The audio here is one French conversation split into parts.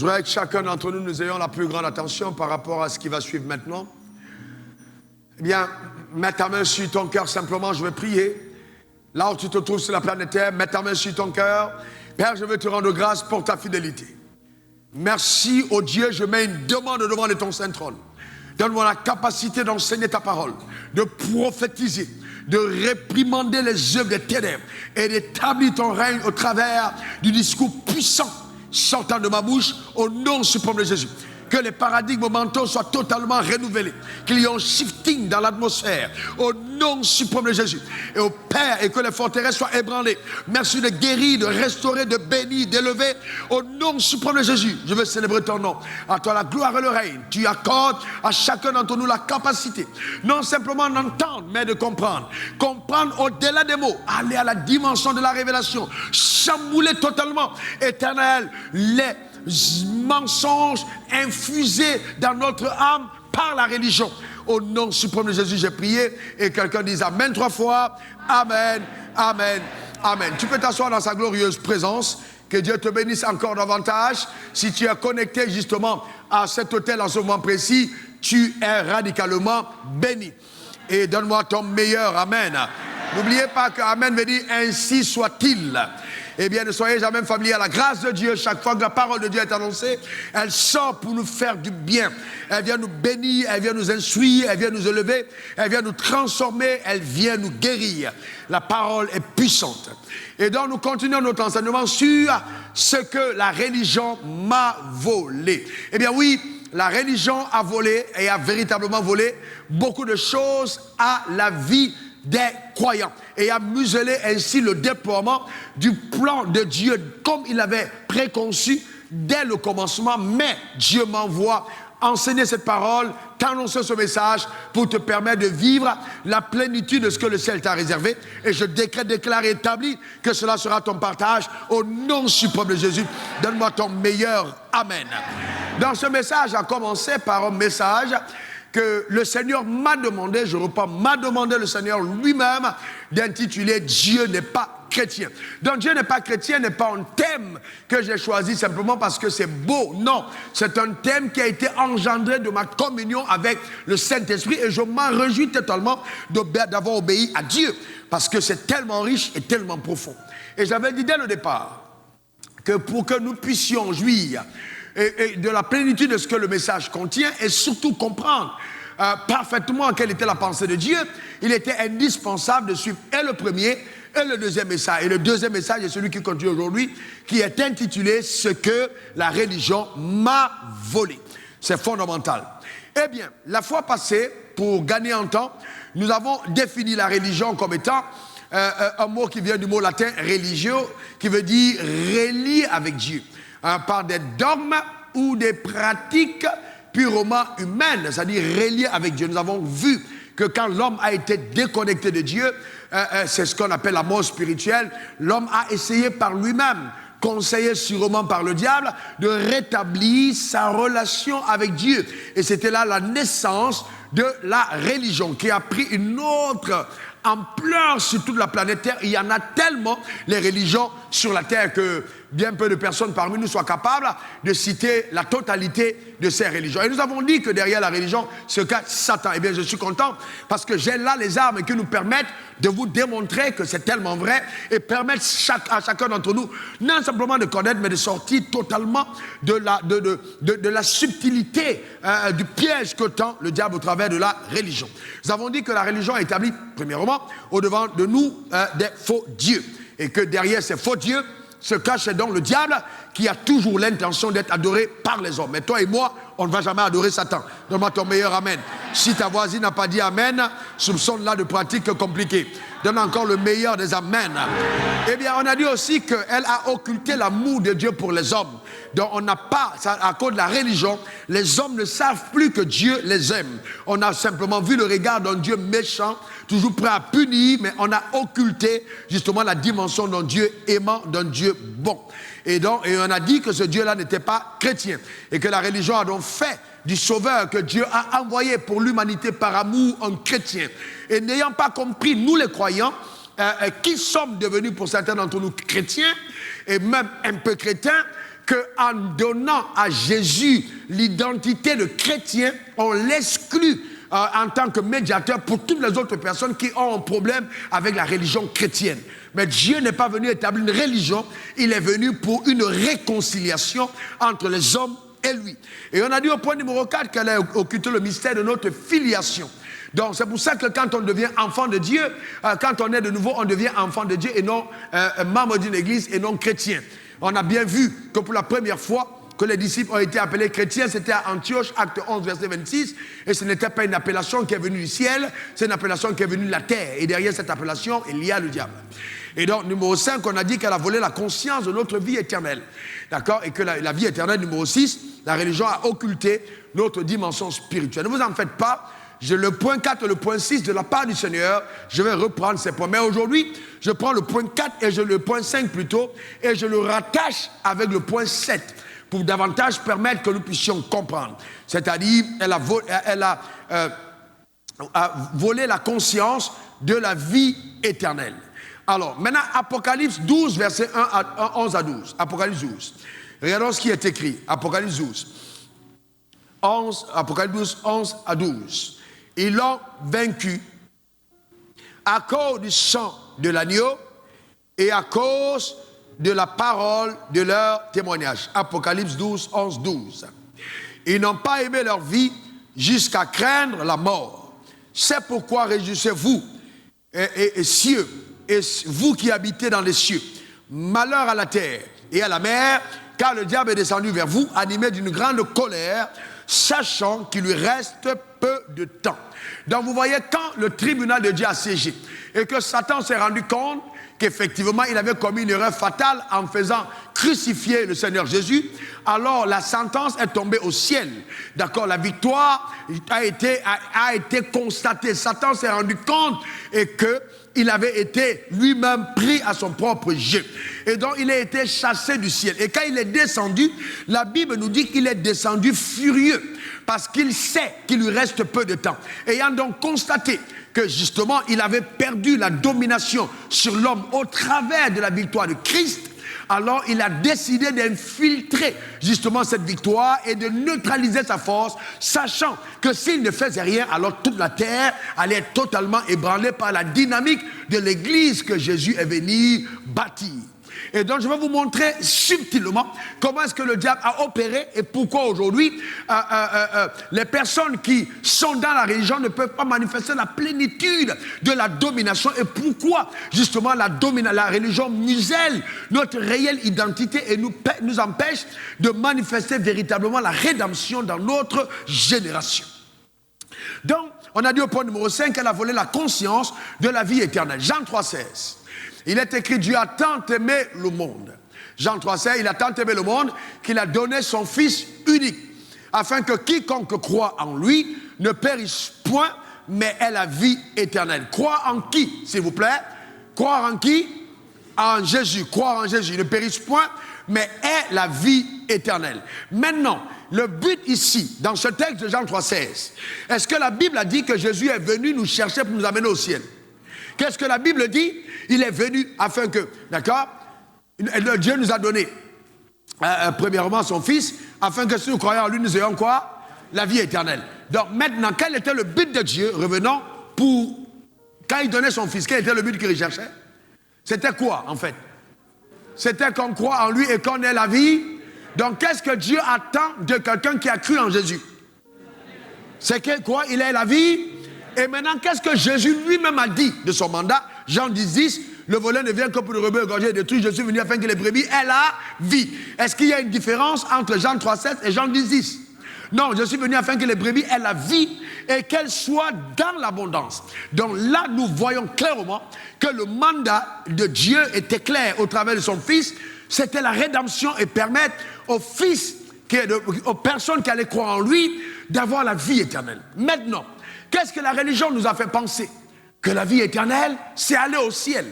Je voudrais que chacun d'entre nous, nous ayons la plus grande attention par rapport à ce qui va suivre maintenant. Eh bien, mets ta main sur ton cœur simplement, je vais prier. Là où tu te trouves sur la planète Terre, mets ta main sur ton cœur. Père, je veux te rendre grâce pour ta fidélité. Merci, ô Dieu, je mets une demande devant ton saint trône. Donne-moi la capacité d'enseigner ta parole, de prophétiser, de réprimander les œuvres des ténèbres et d'établir ton règne au travers du discours puissant sortant de ma bouche au nom suprême de Jésus. Que les paradigmes mentaux soient totalement renouvelés, qu'il y ait un shifting dans l'atmosphère au nom suprême de Jésus. Et au Père, et que les forteresses soient ébranlées. Merci de guérir, de restaurer, de bénir, d'élever au nom suprême de Jésus. Je veux célébrer ton nom. À toi la gloire et le règne. Tu accordes à chacun d'entre nous la capacité, non simplement d'entendre, mais de comprendre. Comprendre au-delà des mots, aller à la dimension de la révélation, chambouler totalement, Éternel, les mensonges infusés dans notre âme par la religion. Au nom suprême de Jésus, j'ai prié et quelqu'un dise Amen 3 fois. Amen, Amen, Amen. Tu peux t'asseoir dans sa glorieuse présence. Que Dieu te bénisse encore davantage. Si tu es connecté justement à cet hôtel en ce moment précis, tu es radicalement béni. Et donne-moi ton meilleur Amen. N'oubliez pas que Amen veut dire ainsi soit-il. Eh bien, ne soyez jamais familiers à la grâce de Dieu. Chaque fois que la parole de Dieu est annoncée, elle sort pour nous faire du bien. Elle vient nous bénir, elle vient nous instruire, elle vient nous élever, elle vient nous transformer, elle vient nous guérir. La parole est puissante. Et donc, nous continuons notre enseignement sur ce que la religion m'a volé. Eh bien, oui, la religion a volé et a véritablement volé beaucoup de choses à la vie des croyants et a muselé ainsi le déploiement du plan de Dieu comme il avait préconçu dès le commencement. Mais Dieu m'envoie enseigner cette parole, t'annoncer ce message pour te permettre de vivre la plénitude de ce que le ciel t'a réservé. Et je décrète, déclare et établis que cela sera ton partage au nom suprême de Jésus. Donne-moi ton meilleur Amen. Dans ce message a commencé par un message que le Seigneur m'a demandé, je reprends, m'a demandé le Seigneur lui-même d'intituler Dieu n'est pas chrétien. Donc Dieu n'est pas chrétien n'est pas un thème que j'ai choisi simplement parce que c'est beau. Non, c'est un thème qui a été engendré de ma communion avec le Saint-Esprit et je m'en réjouis totalement d'avoir obéi à Dieu parce que c'est tellement riche et tellement profond. Et j'avais dit dès le départ que pour que nous puissions jouir et de la plénitude de ce que le message contient et surtout comprendre parfaitement quelle était la pensée de Dieu, il était indispensable de suivre et le premier et le deuxième message. Et le deuxième message est celui qui continue aujourd'hui, qui est intitulé « Ce que la religion m'a volé ». C'est fondamental. Eh bien, la fois passée, pour gagner en temps, nous avons défini la religion comme étant un mot qui vient du mot latin « religio », qui veut dire « relier avec Dieu ». Par des dogmes ou des pratiques purement humaines, c'est-à-dire reliées avec Dieu. Nous avons vu que quand l'homme a été déconnecté de Dieu, c'est ce qu'on appelle la mort spirituelle, l'homme a essayé par lui-même, conseillé sûrement par le diable, de rétablir sa relation avec Dieu. Et c'était là la naissance de la religion qui a pris une autre ampleur sur toute la planète Terre. Il y en a tellement les religions sur la Terre que bien peu de personnes parmi nous soient capables de citer la totalité de ces religions. Et nous avons dit que derrière la religion se cache Satan. Eh bien, je suis content parce que j'ai là les armes qui nous permettent de vous démontrer que c'est tellement vrai et permettre à chacun d'entre nous, non simplement de connaître, mais de sortir totalement de la subtilité du piège que tend le diable au travers de la religion. Nous avons dit que la religion a établi, premièrement, au-devant de nous des faux dieux. Et que derrière ces faux dieux se cache donc le diable qui a toujours l'intention d'être adoré par les hommes. Mais toi et moi, on ne va jamais adorer Satan. Donne-moi ton meilleur Amen. Si ta voisine n'a pas dit Amen, soupçonne-la de pratiques compliquées. Donne encore le meilleur des Amen. Eh bien, on a dit aussi qu'elle a occulté l'amour de Dieu pour les hommes. Donc, on n'a pas, à cause de la religion, les hommes ne savent plus que Dieu les aime. On a simplement vu le regard d'un Dieu méchant, toujours prêt à punir, mais on a occulté justement la dimension d'un Dieu aimant, d'un Dieu bon. Et on a dit que ce Dieu-là n'était pas chrétien. Et que la religion a donc fait du sauveur que Dieu a envoyé pour l'humanité par amour un chrétien. Et n'ayant pas compris, nous les croyants, qui sommes devenus pour certains d'entre nous chrétiens, et même un peu chrétiens, qu'en donnant à Jésus l'identité de chrétien, on l'exclut en tant que médiateur pour toutes les autres personnes qui ont un problème avec la religion chrétienne. Mais Dieu n'est pas venu établir une religion, il est venu pour une réconciliation entre les hommes et lui. Et on a dit au point numéro 4 qu'elle a occulté le mystère de notre filiation. Donc c'est pour ça que quand on devient enfant de Dieu, quand on est de nouveau, on devient enfant de Dieu et non membre d'une église et non chrétien. On a bien vu que pour la première fois que les disciples ont été appelés chrétiens, c'était à Antioche, acte 11, verset 26, et ce n'était pas une appellation qui est venue du ciel, c'est une appellation qui est venue de la terre, et derrière cette appellation, il y a le diable. Et donc, numéro 5, on a dit qu'elle a volé la conscience de notre vie éternelle, d'accord, et que la vie éternelle, numéro 6, la religion a occulté notre dimension spirituelle. Ne vous en faites pas, j'ai le point 4 et le point 6 de la part du Seigneur, je vais reprendre ces points. Mais aujourd'hui, je prends le point 4 et le point 5 plutôt, et je le rattache avec le point 7. Pour davantage permettre que nous puissions comprendre. C'est-à-dire, elle a volé la conscience de la vie éternelle. Alors, maintenant, Apocalypse 12, versets 11 à 12. Apocalypse 12. Regardons ce qui est écrit. Apocalypse 12. Apocalypse 12, 11 à 12. Ils l'ont vaincu à cause du sang de l'agneau et à cause de la parole de leur témoignage. Apocalypse 12, 11, 12. Ils n'ont pas aimé leur vie jusqu'à craindre la mort. C'est pourquoi réjouissez-vous, et cieux, et vous qui habitez dans les cieux. Malheur à la terre et à la mer, car le diable est descendu vers vous, animé d'une grande colère, sachant qu'il lui reste peu de temps. Donc vous voyez, quand le tribunal de Dieu a siégé, et que Satan s'est rendu compte qu'effectivement, il avait commis une erreur fatale en faisant crucifier le Seigneur Jésus, alors la sentence est tombée au ciel. D'accord, la victoire a été constatée. Satan s'est rendu compte et qu'il avait été lui-même pris à son propre jeu. Et donc, il a été chassé du ciel. Et quand il est descendu, la Bible nous dit qu'il est descendu furieux parce qu'il sait qu'il lui reste peu de temps. Ayant donc constaté que justement il avait perdu la domination sur l'homme au travers de la victoire de Christ, alors il a décidé d'infiltrer justement cette victoire et de neutraliser sa force, sachant que s'il ne faisait rien, alors toute la terre allait être totalement ébranlée par la dynamique de l'église que Jésus est venu bâtir. Et donc je vais vous montrer subtilement comment est-ce que le diable a opéré et pourquoi aujourd'hui les personnes qui sont dans la religion ne peuvent pas manifester la plénitude de la domination et pourquoi justement la religion muselle notre réelle identité et nous empêche de manifester véritablement la rédemption dans notre génération. Donc on a dit au point numéro 5 qu'elle a volé la conscience de la vie éternelle. Jean 3,16. Il est écrit, Dieu a tant aimé le monde. Jean 3,16, il a tant aimé le monde qu'il a donné son Fils unique, afin que quiconque croit en lui ne périsse point, mais ait la vie éternelle. Croire en qui, s'il vous plaît? Croire en qui? En Jésus. Croire en Jésus, ne périsse point, mais ait la vie éternelle. Maintenant, le but ici, dans ce texte de Jean 3,16, est-ce que la Bible a dit que Jésus est venu nous chercher pour nous amener au ciel? Qu'est-ce que la Bible dit? Il est venu afin que, d'accord, Dieu nous a donné, premièrement, son Fils, afin que si nous croyons en lui, nous ayons quoi? La vie éternelle. Donc maintenant, quel était le but de Dieu? Revenons pour, quand il donnait son Fils, quel était le but qu'il recherchait? C'était quoi, en fait? C'était qu'on croit en lui et qu'on ait la vie. Donc, qu'est-ce que Dieu attend de quelqu'un qui a cru en Jésus? C'est que quoi? Il ait la vie. Et maintenant, qu'est-ce que Jésus lui-même a dit de son mandat? Jean 10, le voleur ne vient que pour le rebelle, égorger et détruire. Je suis venu afin que les brebis aient la vie. Est-ce qu'il y a une différence entre Jean 3,7 et Jean 10? Non, je suis venu afin que les brebis aient la vie et qu'elles soient dans l'abondance. Donc là, nous voyons clairement que le mandat de Dieu était clair au travers de son Fils. C'était la rédemption et permettre aux fils, aux personnes qui allaient croire en lui, d'avoir la vie éternelle. Maintenant, qu'est-ce que la religion nous a fait penser? Que la vie éternelle, c'est aller au ciel.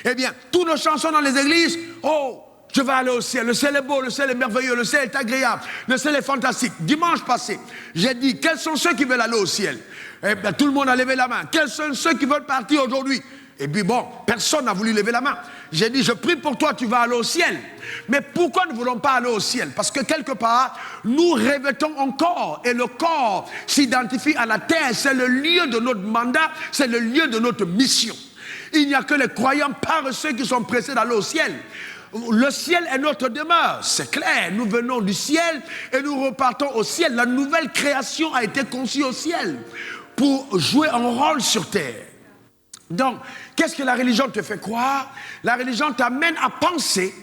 Eh bien, toutes nos chansons dans les églises, oh, je vais aller au ciel, le ciel est beau, le ciel est merveilleux, le ciel est agréable, le ciel est fantastique. Dimanche passé, j'ai dit, quels sont ceux qui veulent aller au ciel? Eh bien, tout le monde a levé la main. Quels sont ceux qui veulent partir aujourd'hui? Et puis bon, personne n'a voulu lever la main. J'ai dit, je prie pour toi, tu vas aller au ciel. Mais pourquoi ne voulons pas aller au ciel? Parce que quelque part, nous revêtons un corps. Et le corps s'identifie à la terre. C'est le lieu de notre mandat, c'est le lieu de notre mission. Il n'y a que les croyants paresseux qui sont pressés d'aller au ciel. Le ciel est notre demeure, c'est clair. Nous venons du ciel et nous repartons au ciel. La nouvelle création a été conçue au ciel pour jouer un rôle sur terre. Donc, qu'est-ce que la religion te fait croire? La religion t'amène à penser,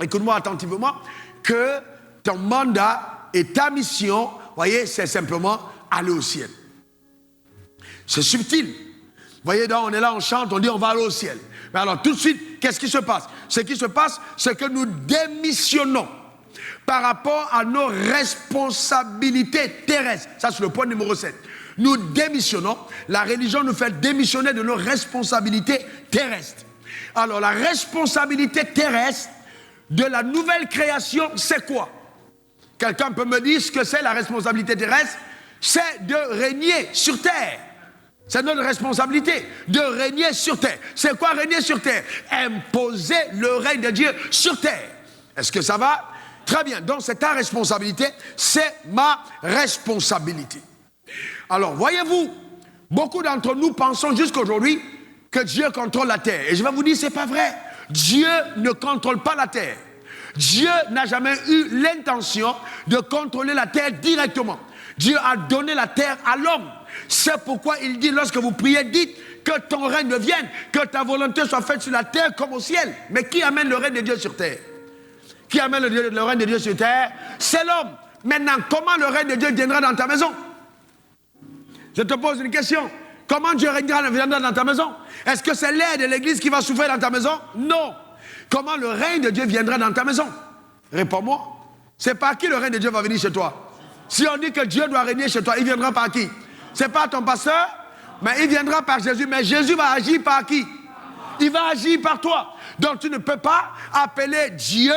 écoute-moi attentivement, que ton mandat et ta mission, voyez, c'est simplement aller au ciel. C'est subtil. Vous voyez, donc on est là, on chante, on dit on va aller au ciel. Mais alors tout de suite, qu'est-ce qui se passe? Ce qui se passe, c'est que nous démissionnons par rapport à nos responsabilités terrestres. Ça, c'est le point numéro 7. Nous démissionnons. La religion nous fait démissionner de nos responsabilités terrestres. Alors, la responsabilité terrestre de la nouvelle création, c'est quoi? Quelqu'un peut me dire ce que c'est la responsabilité terrestre? C'est de régner sur terre. C'est notre responsabilité de régner sur terre. C'est quoi régner sur terre? Imposer le règne de Dieu sur terre. Est-ce que ça va? Très bien. Donc, c'est ta responsabilité. C'est ma responsabilité. Alors, voyez-vous, beaucoup d'entre nous pensons jusqu'aujourd'hui que Dieu contrôle la terre. Et je vais vous dire, c'est pas vrai. Dieu ne contrôle pas la terre. Dieu n'a jamais eu l'intention de contrôler la terre directement. Dieu a donné la terre à l'homme. C'est pourquoi il dit, lorsque vous priez, dites que ton règne vienne, que ta volonté soit faite sur la terre comme au ciel. Mais qui amène le règne de Dieu sur terre? Qui amène le règne de Dieu sur terre? C'est l'homme. Maintenant, comment le règne de Dieu viendra dans ta maison? Je te pose une question. Comment Dieu viendra dans ta maison? Est-ce que c'est l'air de l'église qui va souffrir dans ta maison? Non. Comment le règne de Dieu viendra dans ta maison? Réponds-moi. C'est par qui le règne de Dieu va venir chez toi? Si on dit que Dieu doit régner chez toi, il viendra par qui? C'est pas ton pasteur, mais il viendra par Jésus. Mais Jésus va agir par qui? Il va agir par toi. Donc tu ne peux pas appeler Dieu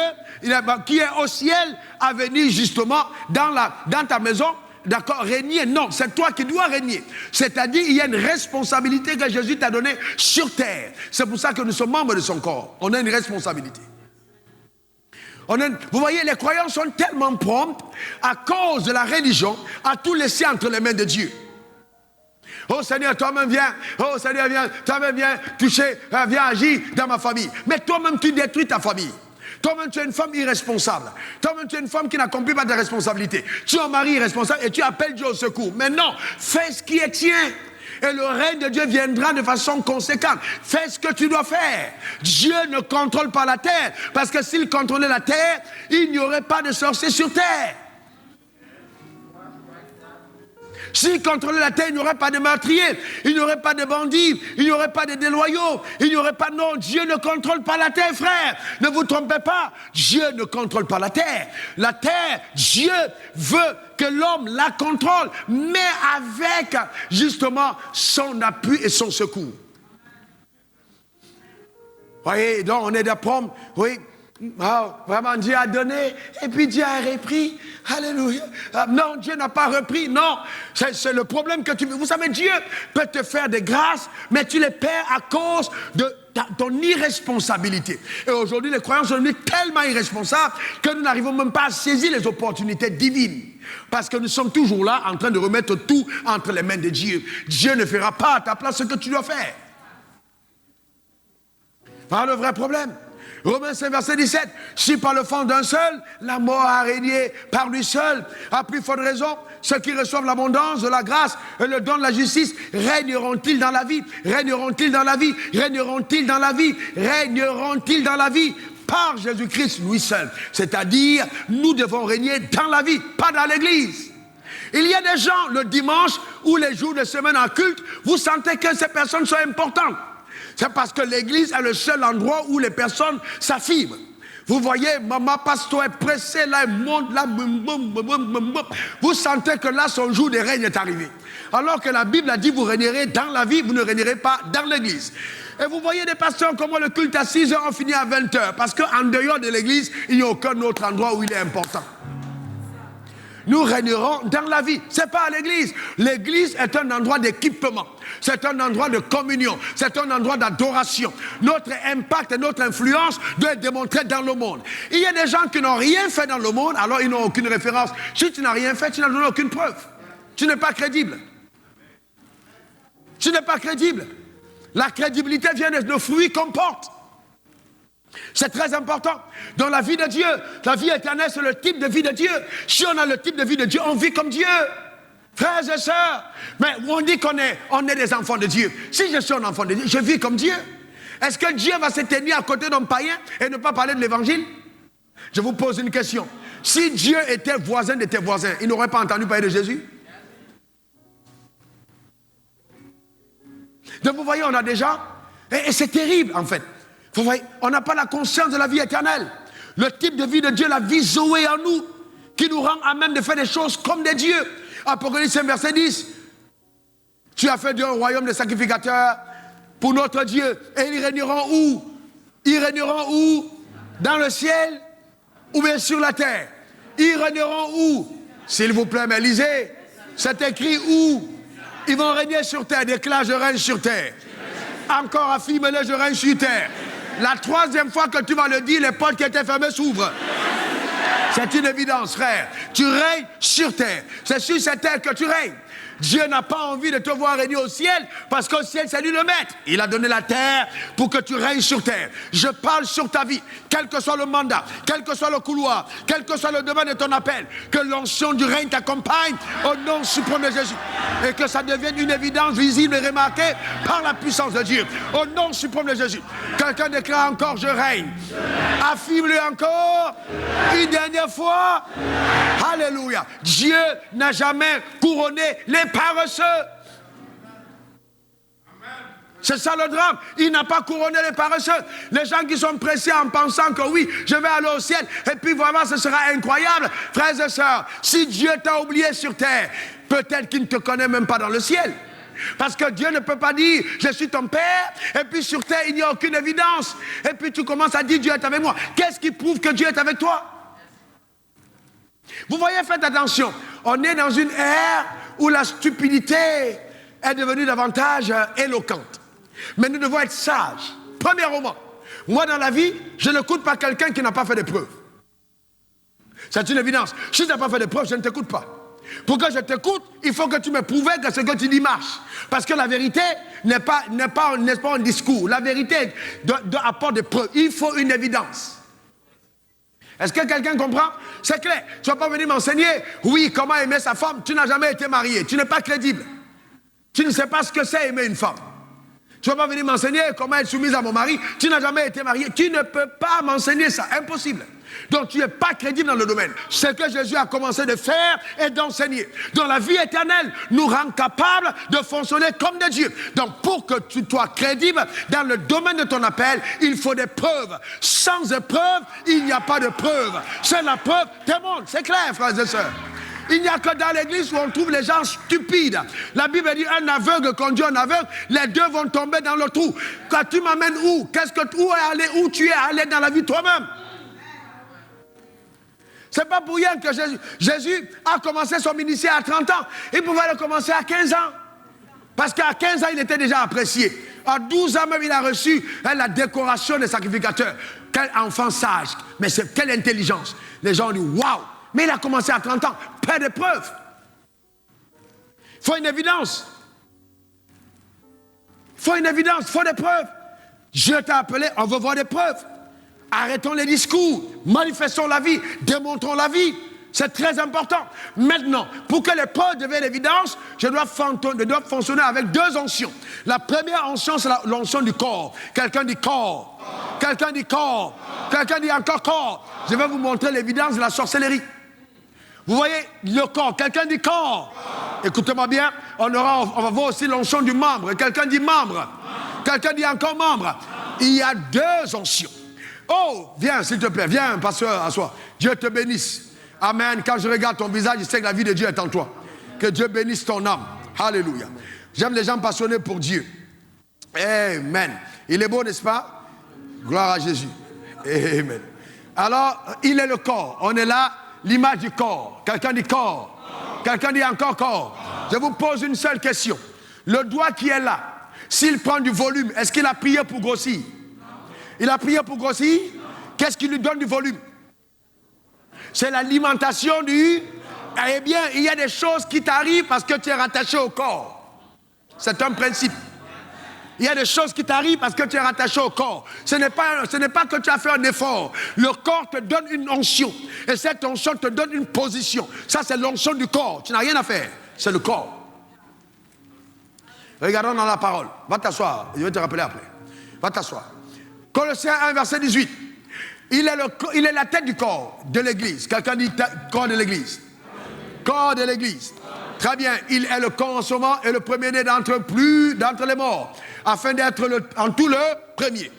qui est au ciel à venir justement dans ta maison, d'accord, régner. Non, c'est toi qui dois régner. C'est-à-dire, il y a une responsabilité que Jésus t'a donnée sur terre. C'est pour ça que nous sommes membres de son corps. On a une responsabilité. Vous voyez, les croyants sont tellement prompts à cause de la religion à tout laisser entre les mains de Dieu. Oh Seigneur, toi-même viens. Oh Seigneur, viens. Toi-même viens toucher, viens agir dans ma famille. Mais toi-même, tu détruis ta famille. Toi-même, tu es une femme irresponsable. Toi-même, tu es une femme qui n'accomplit pas tes responsabilités. Tu es un mari irresponsable et tu appelles Dieu au secours. Mais non, fais ce qui est tien. Et le règne de Dieu viendra de façon conséquente. Fais ce que tu dois faire. Dieu ne contrôle pas la terre. Parce que s'il contrôlait la terre, il n'y aurait pas de sorciers sur terre. S'il contrôlait la terre, il n'y aurait pas de meurtriers, il n'y aurait pas de bandits, il n'y aurait pas de déloyaux, il n'y aurait pas... Non, Dieu ne contrôle pas la terre, frère. Ne vous trompez pas. Dieu ne contrôle pas la terre. La terre, Dieu veut que l'homme la contrôle, mais avec justement son appui et son secours. Voyez, donc on est des prompts, oui. Oh, vraiment, Dieu a donné et puis Dieu a repris. Alléluia. Non, Dieu n'a pas repris. Non, c'est le problème que tu... Vous savez, Dieu peut te faire des grâces, mais tu les perds à cause de ton irresponsabilité. Et aujourd'hui, les croyants sont devenus tellement irresponsables que nous n'arrivons même pas à saisir les opportunités divines. Parce que nous sommes toujours là en train de remettre tout entre les mains de Dieu. Dieu ne fera pas à ta place ce que tu dois faire. Voilà le vrai problème. Romains 5, verset 17. Si par le fond d'un seul, la mort a régné par lui seul, à plus forte raison, ceux qui reçoivent l'abondance de la grâce et le don de la justice, régneront-ils dans la vie? Régneront-ils dans la vie? Régneront-ils dans la vie? Régneront-ils dans la vie? Par Jésus-Christ, lui seul. C'est-à-dire, nous devons régner dans la vie, pas dans l'église. Il y a des gens, le dimanche ou les jours de semaine en culte, vous sentez que ces personnes sont importantes. C'est parce que l'église est le seul endroit où les personnes s'affirment. Vous voyez, maman pasteur est pressé, là, elle monte, là, vous sentez que là, son jour de règne est arrivé. Alors que la Bible a dit, vous régnerez dans la vie, vous ne régnerez pas dans l'église. Et vous voyez des pasteurs comme le culte à 6h, on finit à 20h. Parce qu'en dehors de l'église, il n'y a aucun autre endroit où il est important. Nous régnerons dans la vie. Ce n'est pas à l'église. L'église est un endroit d'équipement. C'est un endroit de communion. C'est un endroit d'adoration. Notre impact et notre influence doit être démontrée dans le monde. Il y a des gens qui n'ont rien fait dans le monde, alors ils n'ont aucune référence. Si tu n'as rien fait, tu n'as donné aucune preuve. Tu n'es pas crédible. Tu n'es pas crédible. La crédibilité vient de fruits qu'on porte. C'est très important. Dans la vie de Dieu, la vie éternelle, c'est le type de vie de Dieu. Si on a le type de vie de Dieu, on vit comme Dieu. Frères et sœurs, mais on dit qu'on est des enfants de Dieu. Si je suis un enfant de Dieu, je vis comme Dieu. Est-ce que Dieu va se tenir à côté d'un païen et ne pas parler de l'évangile? Je vous pose une question. Si Dieu était voisin de tes voisins, il n'aurait pas entendu parler de Jésus? Donc vous voyez, on a déjà, et c'est terrible en fait. Vous voyez, on n'a pas la conscience de la vie éternelle. Le type de vie de Dieu, la vie Zoé en nous, qui nous rend à même de faire des choses comme des dieux. Apocalypse 5, verset 10. Tu as fait d'un royaume de sacrificateurs pour notre Dieu. Et ils régneront où? Ils régneront où? Dans le ciel ou bien sur la terre? Ils régneront où? S'il vous plaît, mais lisez. C'est écrit où? Ils vont régner sur terre. Déclare, je règne sur terre. Encore affirme-le, je règne sur terre. La troisième fois que tu vas le dire, les portes qui étaient fermées s'ouvrent. C'est une évidence, frère. Tu règnes sur terre. C'est sur cette terre que tu règnes. Dieu n'a pas envie de te voir régner au ciel, parce qu'au ciel, c'est lui le maître. Il a donné la terre pour que tu règnes sur terre. Je parle sur ta vie, quel que soit le mandat, quel que soit le couloir, quel que soit le domaine de ton appel, que l'onction du règne t'accompagne au nom suprême de Jésus. Et que ça devienne une évidence visible et remarquée par la puissance de Dieu. Au nom suprême de Jésus. Quelqu'un déclare encore, je règne. Affirme-le encore. Une dernière fois. Alléluia. Dieu n'a jamais couronné les paresseux. C'est ça le drame. Il n'a pas couronné les paresseux. Les gens qui sont pressés en pensant que oui, je vais aller au ciel et puis vraiment ce sera incroyable. Frères et sœurs, si Dieu t'a oublié sur terre, peut-être qu'il ne te connaît même pas dans le ciel. Parce que Dieu ne peut pas dire je suis ton père et puis sur terre il n'y a aucune évidence. Et puis tu commences à dire Dieu est avec moi. Qu'est-ce qui prouve que Dieu est avec toi? Vous voyez, faites attention. On est dans une ère où la stupidité est devenue davantage éloquente. Mais nous devons être sages. Premièrement, moi dans la vie, je n'écoute pas quelqu'un qui n'a pas fait de preuves. C'est une évidence. Si tu n'as pas fait de preuves, je ne t'écoute pas. Pour que je t'écoute, il faut que tu me prouves que ce que tu dis marche. Parce que la vérité n'est pas un discours. La vérité apporte des preuves. Il faut une évidence. Est-ce que quelqu'un comprend? C'est clair. Tu ne vas pas venir m'enseigner, oui, comment aimer sa femme. Tu n'as jamais été marié. Tu n'es pas crédible. Tu ne sais pas ce que c'est aimer une femme. Tu ne vas pas venir m'enseigner comment être soumise à mon mari. Tu n'as jamais été marié. Tu ne peux pas m'enseigner ça. Impossible. Donc tu n'es pas crédible dans le domaine. Ce que Jésus a commencé de faire est d'enseigner. Dans la vie éternelle, nous rend capables de fonctionner comme des dieux. Donc pour que tu sois crédible dans le domaine de ton appel, il faut des preuves. Sans épreuve, il n'y a pas de preuve. C'est la preuve témoigne. C'est clair, frères et sœurs. Il n'y a que dans l'église où on trouve les gens stupides. La Bible dit un aveugle conduit un aveugle, les deux vont tomber dans le trou. Quand tu m'amènes où? Où tu es allé dans la vie toi-même? C'est pas pour rien que Jésus a commencé son ministère à 30 ans. Il pouvait le commencer à 15 ans. Parce qu'à 15 ans, il était déjà apprécié. À 12 ans même, il a reçu la décoration des sacrificateurs. Quel enfant sage. Mais c'est quelle intelligence. Les gens ont dit, waouh. Mais il a commencé à 30 ans. Pas de preuves. Il faut une évidence. Il faut une évidence, il faut des preuves. Dieu t'a appelé, on veut voir des preuves. Arrêtons les discours, manifestons la vie, démontrons la vie. C'est très important. Maintenant, pour que les preuves deviennent évidence, je dois fonctionner avec deux onctions. La première onction, c'est l'onction du corps. Quelqu'un dit corps. Quelqu'un dit corps. Quelqu'un dit encore corps. Je vais vous montrer l'évidence de la sorcellerie. Vous voyez le corps. Quelqu'un dit corps. Écoutez-moi bien. On va voir aussi l'onction du membre. Quelqu'un dit membre. Quelqu'un dit encore membre. Il y a deux onctions. Oh, viens s'il te plaît, viens pasteur, assois. Dieu te bénisse. Amen. Quand je regarde ton visage, je sais que la vie de Dieu est en toi. Que Dieu bénisse ton âme. Alléluia. J'aime les gens passionnés pour Dieu. Amen. Il est beau, n'est-ce pas? Gloire à Jésus. Amen. Alors, il est le corps. On est là l'image du corps. Quelqu'un dit corps. Quelqu'un dit encore corps. Je vous pose une seule question. Le doigt qui est là, s'il prend du volume, est-ce qu'il a prié pour grossir? Il a prié pour grossir? Qu'est-ce qui lui donne du volume? C'est l'alimentation du... Eh bien, il y a des choses qui t'arrivent parce que tu es rattaché au corps. C'est un principe. Il y a des choses qui t'arrivent parce que tu es rattaché au corps. Ce n'est pas que tu as fait un effort. Le corps te donne une onction. Et cette onction te donne une position. Ça, c'est l'onction du corps. Tu n'as rien à faire. C'est le corps. Regardons dans la parole. Va t'asseoir. Je vais te rappeler après. Va t'asseoir. Colossiens 1, verset 18. Il est la tête du corps de l'Église. Quelqu'un dit corps de l'Église. Corps de l'Église. Très bien. Il est le commencement et le premier-né d'entre les morts, afin d'être en tout le premier.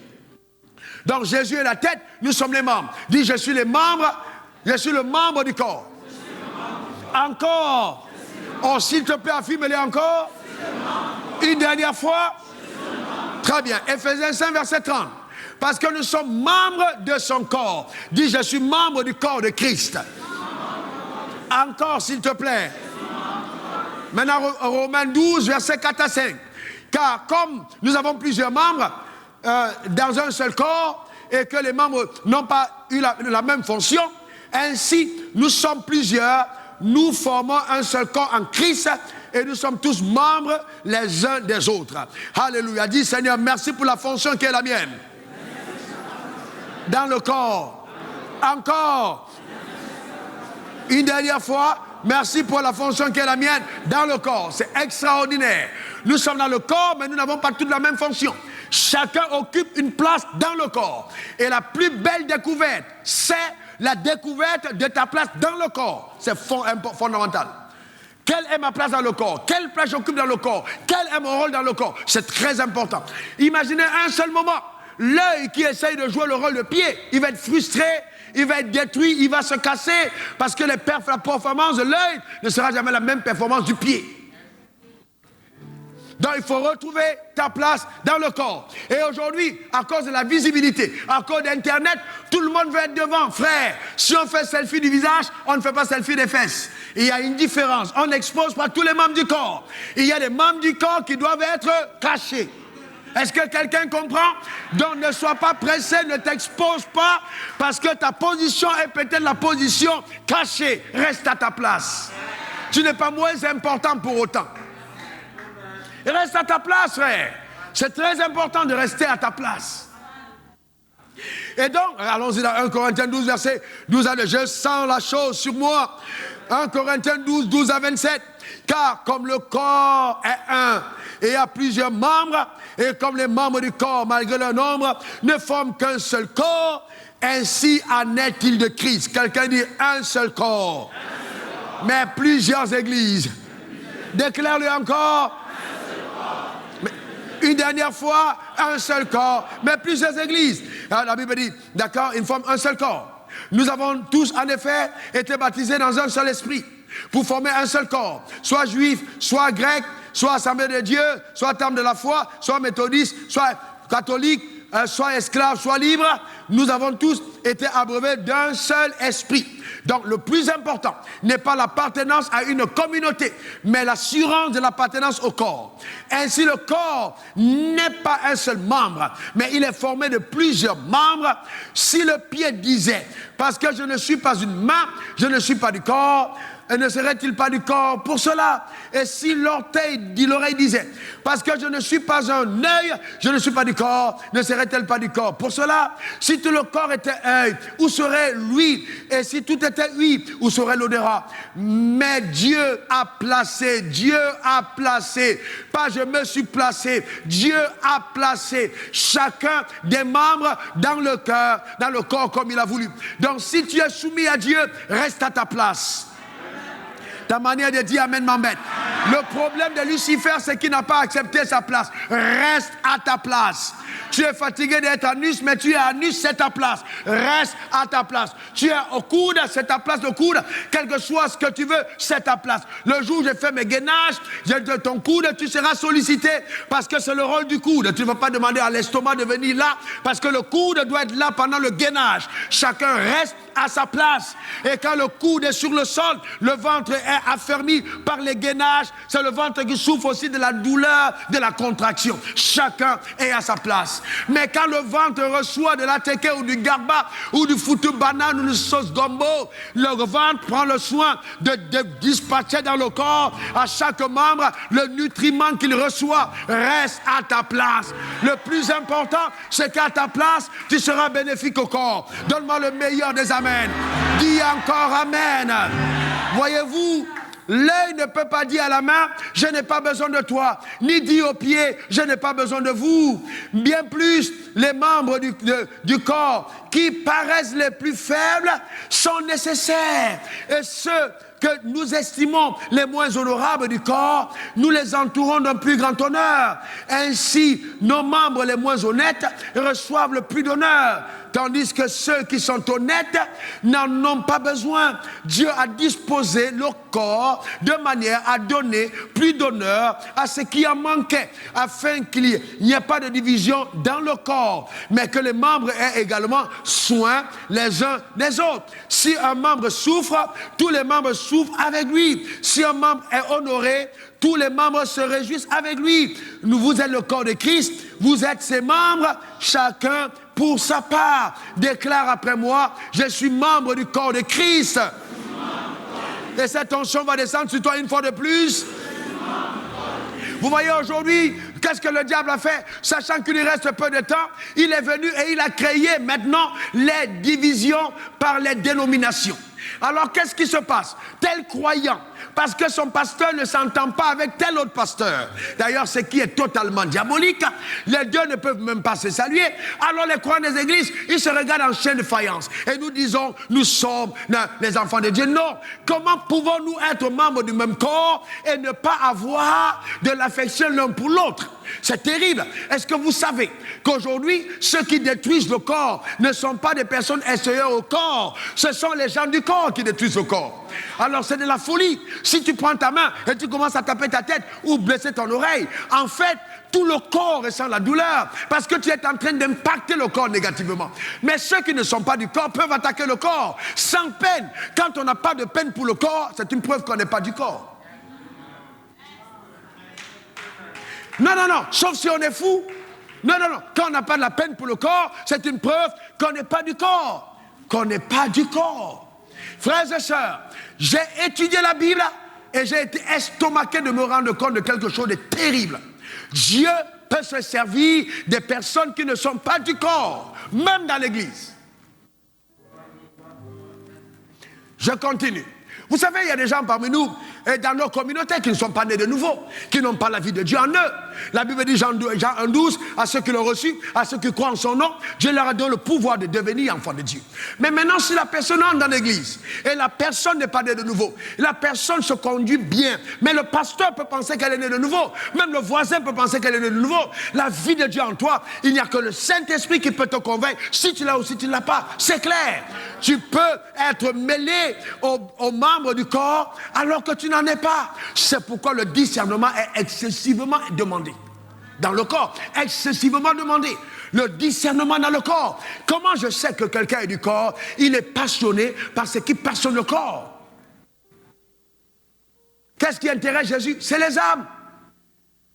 Donc Jésus est la tête, nous sommes les membres. Dis, je suis les membres, je suis le membre du corps. Encore. Oh, s'il te plaît, affirme-le encore. Une dernière fois. Très bien. Éphésiens 5, verset 30. Parce que nous sommes membres de son corps. Dis, je suis membre du corps de Christ. Encore, s'il te plaît. Maintenant, Romains 12, verset 4 à 5. Car comme nous avons plusieurs membres dans un seul corps et que les membres n'ont pas eu la même fonction, ainsi nous sommes plusieurs, nous formons un seul corps en Christ et nous sommes tous membres les uns des autres. Alléluia. Dis, Seigneur, merci pour la fonction qui est la mienne. Dans le corps. Encore. Une dernière fois, merci pour la fonction qui est la mienne dans le corps. C'est extraordinaire. Nous sommes dans le corps, mais nous n'avons pas toutes la même fonction. Chacun occupe une place dans le corps. Et la plus belle découverte, c'est la découverte de ta place dans le corps. C'est fondamental. Quelle est ma place dans le corps? Quelle place j'occupe dans le corps? Quel est mon rôle dans le corps? C'est très important. Imaginez un seul moment. L'œil qui essaye de jouer le rôle de pied, il va être frustré, il va être détruit, il va se casser, parce que la performance de l'œil ne sera jamais la même performance du pied. Donc il faut retrouver ta place dans le corps. Et aujourd'hui, à cause de la visibilité, à cause d'Internet, tout le monde veut être devant. Frère, si on fait selfie du visage, on ne fait pas selfie des fesses. Il y a une différence. On n'expose pas tous les membres du corps. Il y a des membres du corps qui doivent être cachés. Est-ce que quelqu'un comprend? Donc ne sois pas pressé, ne t'expose pas, parce que ta position est peut-être la position cachée. Reste à ta place. Tu n'es pas moins important pour autant. Reste à ta place, frère. C'est très important de rester à ta place. Et donc, allons-y dans 1 Corinthiens 12, verset 12 à 2. Je sens la chose sur moi. 1 Corinthiens 12, 12 à 27. Car comme le corps est un et a plusieurs membres, et comme les membres du corps, malgré leur nombre, ne forment qu'un seul corps, ainsi en est-il de Christ. Quelqu'un dit un seul corps, mais plusieurs églises. Déclare-le encore. Une dernière fois, un seul corps, mais plusieurs églises. Alors, la Bible dit, d'accord, ils forment un seul corps. Nous avons tous, en effet, été baptisés dans un seul esprit, pour former un seul corps, soit juif, soit grec, soit assemblée de Dieu, soit temple de la foi, soit méthodiste, soit catholique, soit esclave, soit libre. Nous avons tous été abreuvés d'un seul esprit. Donc le plus important n'est pas l'appartenance à une communauté, mais l'assurance de l'appartenance au corps. Ainsi le corps n'est pas un seul membre, mais il est formé de plusieurs membres. Si le pied disait, parce que je ne suis pas une main, je ne suis pas du corps, et ne serait-il pas du corps pour cela? Et si l'oreille disait, parce que je ne suis pas un œil, je ne suis pas du corps, ne serait-elle pas du corps pour cela? Si tout le corps était œil, où serait l'huile? Et si tout était huile, où serait l'odorat? Mais Dieu a placé, pas je me suis placé, Dieu a placé chacun des membres dans le cœur, dans le corps comme il a voulu. Donc si tu es soumis à Dieu, reste à ta place. Ta manière de dire Amen m'embête. Le problème de Lucifer, c'est qu'il n'a pas accepté sa place. Reste à ta place. Tu es fatigué d'être anus, mais tu es anus, c'est ta place. Reste à ta place. Tu es au coude, c'est ta place de coude. Quel que soit ce que tu veux, c'est ta place. Le jour où j'ai fait mes gainages, ton coude, tu seras sollicité parce que c'est le rôle du coude. Tu ne vas pas demander à l'estomac de venir là parce que le coude doit être là pendant le gainage. Chacun reste à sa place. Et quand le coude est sur le sol, le ventre est affermi par les gainages. C'est le ventre qui souffre aussi de la douleur, de la contraction. Chacun est à sa place. Mais quand le ventre reçoit de la teke ou du garba ou du foutu banane ou du sauce gombo, le ventre prend le soin de dispatcher dans le corps à chaque membre le nutriment qu'il reçoit. Reste à ta place. Le plus important, c'est qu'à ta place, tu seras bénéfique au corps. Donne-moi le meilleur des amens. Dis encore amen. Voyez-vous, l'œil ne peut pas dire à la main, je n'ai pas besoin de toi, ni dire aux pieds, je n'ai pas besoin de vous. Bien plus, les membres du corps qui paraissent les plus faibles sont nécessaires. Et ceux que nous estimons les moins honorables du corps, nous les entourons d'un plus grand honneur. Ainsi, nos membres les moins honnêtes reçoivent le plus d'honneur. Tandis que ceux qui sont honnêtes n'en ont pas besoin. Dieu a disposé le corps de manière à donner plus d'honneur à ce qui en manquait, afin qu'il n'y ait pas de division dans le corps, mais que les membres aient également soin les uns des autres. Si un membre souffre, tous les membres souffrent avec lui. Si un membre est honoré, tous les membres se réjouissent avec lui. Vous êtes le corps de Christ, vous êtes ses membres, chacun pour sa part. Déclare après moi, je suis membre du corps de Christ. Et cette tension va descendre sur toi une fois de plus. Vous voyez aujourd'hui, qu'est-ce que le diable a fait? Sachant qu'il lui reste peu de temps, il est venu et il a créé maintenant les divisions par les dénominations. Alors qu'est-ce qui se passe? Tel croyant, parce que son pasteur ne s'entend pas avec tel autre pasteur. D'ailleurs, ce qui est totalement diabolique, les deux ne peuvent même pas se saluer. Alors les croyants des églises, ils se regardent en chaîne de faïence. Et nous disons, nous sommes les enfants de Dieu. Non. Comment pouvons-nous être membres du même corps et ne pas avoir de l'affection l'un pour l'autre? C'est terrible. Est-ce que vous savez qu'aujourd'hui, ceux qui détruisent le corps ne sont pas des personnes extérieures au corps, ce sont les gens du corps qui détruisent le corps. Alors c'est de la folie. Si tu prends ta main et tu commences à taper ta tête ou blesser ton oreille, en fait, tout le corps ressent la douleur parce que tu es en train d'impacter le corps négativement. Mais ceux qui ne sont pas du corps peuvent attaquer le corps sans peine. Quand on n'a pas de peine pour le corps, c'est une preuve qu'on n'est pas du corps. Non, non, non, sauf si on est fou. Non, non, non, quand on n'a pas de la peine pour le corps, c'est une preuve qu'on n'est pas du corps. Qu'on n'est pas du corps. Frères et sœurs, j'ai étudié la Bible et j'ai été estomaqué de me rendre compte de quelque chose de terrible. Dieu peut se servir des personnes qui ne sont pas du corps, même dans l'église. Je continue. Vous savez, il y a des gens parmi nous et dans nos communautés qui ne sont pas nés de nouveau, qui n'ont pas la vie de Dieu en eux. La Bible dit, Jean 1,12, à ceux qui l'ont reçu, à ceux qui croient en son nom, Dieu leur a donné le pouvoir de devenir enfants de Dieu. Mais maintenant, si la personne entre dans l'église et la personne n'est pas née de nouveau, la personne se conduit bien, mais le pasteur peut penser qu'elle est née de nouveau, même le voisin peut penser qu'elle est née de nouveau, la vie de Dieu en toi, il n'y a que le Saint-Esprit qui peut te convaincre, si tu l'as ou si tu ne l'as pas, c'est clair. Tu peux être mêlé aux membres du corps alors que tu n'en es pas. C'est pourquoi le discernement est excessivement demandé. Dans le corps, excessivement demandé. Le discernement dans le corps. Comment je sais que quelqu'un est du corps? Il est passionné par ce qui passionne le corps. Qu'est-ce qui intéresse Jésus? C'est les âmes.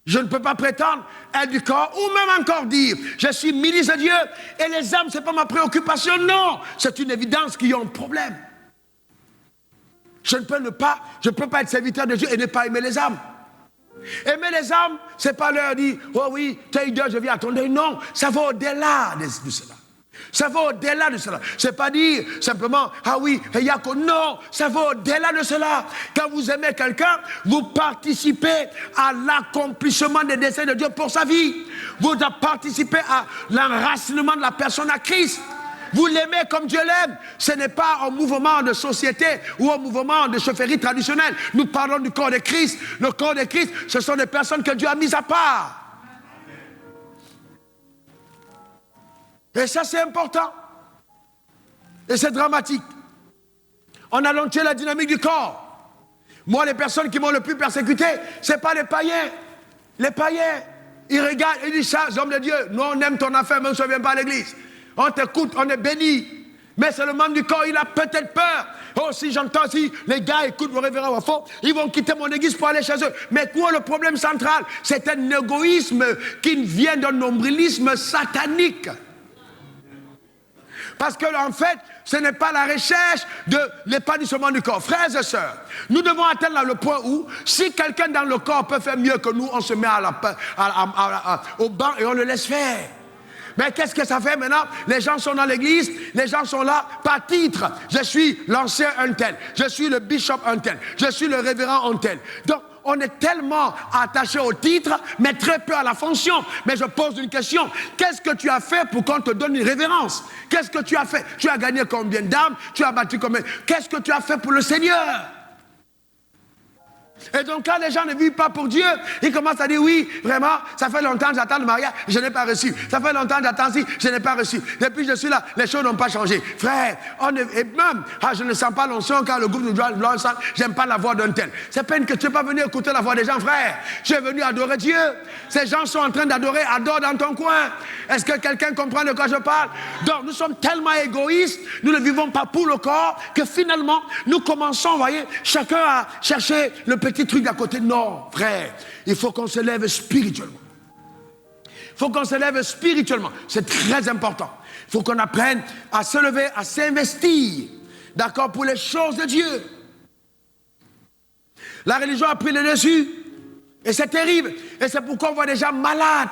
Je ne peux pas prétendre être du corps ou même encore dire je suis ministre de Dieu et les âmes, ce n'est pas ma préoccupation. Non, c'est une évidence qu'il y a un problème. Je ne peux pas être serviteur de Dieu et ne pas aimer les âmes. Aimer les âmes, ce n'est pas leur dire oh oui, tel Dieu, je viens à ton deuil. Non, ça va au-delà de cela. Ça va au-delà de cela. Ce n'est pas dire simplement, ah oui, Yako. Non, ça va au-delà de cela. Quand vous aimez quelqu'un, vous participez à l'accomplissement des desseins de Dieu pour sa vie. Vous participez à l'enracinement de la personne à Christ. Vous l'aimez comme Dieu l'aime. Ce n'est pas un mouvement de société ou un mouvement de chefferie traditionnelle. Nous parlons du corps de Christ. Le corps de Christ, ce sont des personnes que Dieu a mises à part. Et ça, c'est important. Et c'est dramatique. On a lancé la dynamique du corps. Moi, les personnes qui m'ont le plus persécuté, ce n'est pas les païens. Les païens, ils regardent, ils disent ça, hommes de Dieu, nous on aime ton affaire, mais on ne se vient pas à l'église. On t'écoute, on est béni. Mais c'est le membre du corps, il a peut-être peur. Oh, si j'entends, si les gars écoutent le révérend Wafo, ils vont quitter mon église pour aller chez eux. Mais quoi, le problème central, c'est un égoïsme qui vient d'un nombrilisme satanique. Parce que, en fait, ce n'est pas la recherche de l'épanouissement du corps. Frères et sœurs, nous devons atteindre le point où, si quelqu'un dans le corps peut faire mieux que nous, on se met au banc et on le laisse faire. Mais qu'est-ce que ça fait maintenant? Les gens sont dans l'église, les gens sont là par titre. Je suis l'ancien un tel, je suis le bishop un tel, je suis le révérend un tel. Donc, on est tellement attaché au titre, mais très peu à la fonction. Mais je pose une question. Qu'est-ce que tu as fait pour qu'on te donne une révérence? Qu'est-ce que tu as fait? Tu as gagné combien d'âmes? Tu as battu combien? Qu'est-ce que tu as fait pour le Seigneur? Et donc quand les gens ne vivent pas pour Dieu, ils commencent à dire oui, vraiment, ça fait longtemps que j'attends le mariage, je n'ai pas reçu. Ça fait longtemps que j'attends ci, je n'ai pas reçu. Depuis que je suis là, les choses n'ont pas changé. Frère, et même, je ne sens pas l'onction quand le groupe nous doit, j'aime pas la voix d'un tel. C'est peine que tu n'es pas venu écouter la voix des gens, frère. Tu es venu adorer Dieu. Ces gens sont en train d'adorer, adore dans ton coin. Est-ce que quelqu'un comprend de quoi je parle? Donc nous sommes tellement égoïstes, nous ne vivons pas pour le corps, que finalement, nous commençons, vous voyez, chacun à chercher le petit truc d'à côté. Non, frère, il faut qu'on se lève spirituellement. Il faut qu'on se lève spirituellement. C'est très important. Il faut qu'on apprenne à se lever, à s'investir, d'accord, pour les choses de Dieu. La religion a pris le dessus. Et c'est terrible. Et c'est pourquoi on voit des gens malades.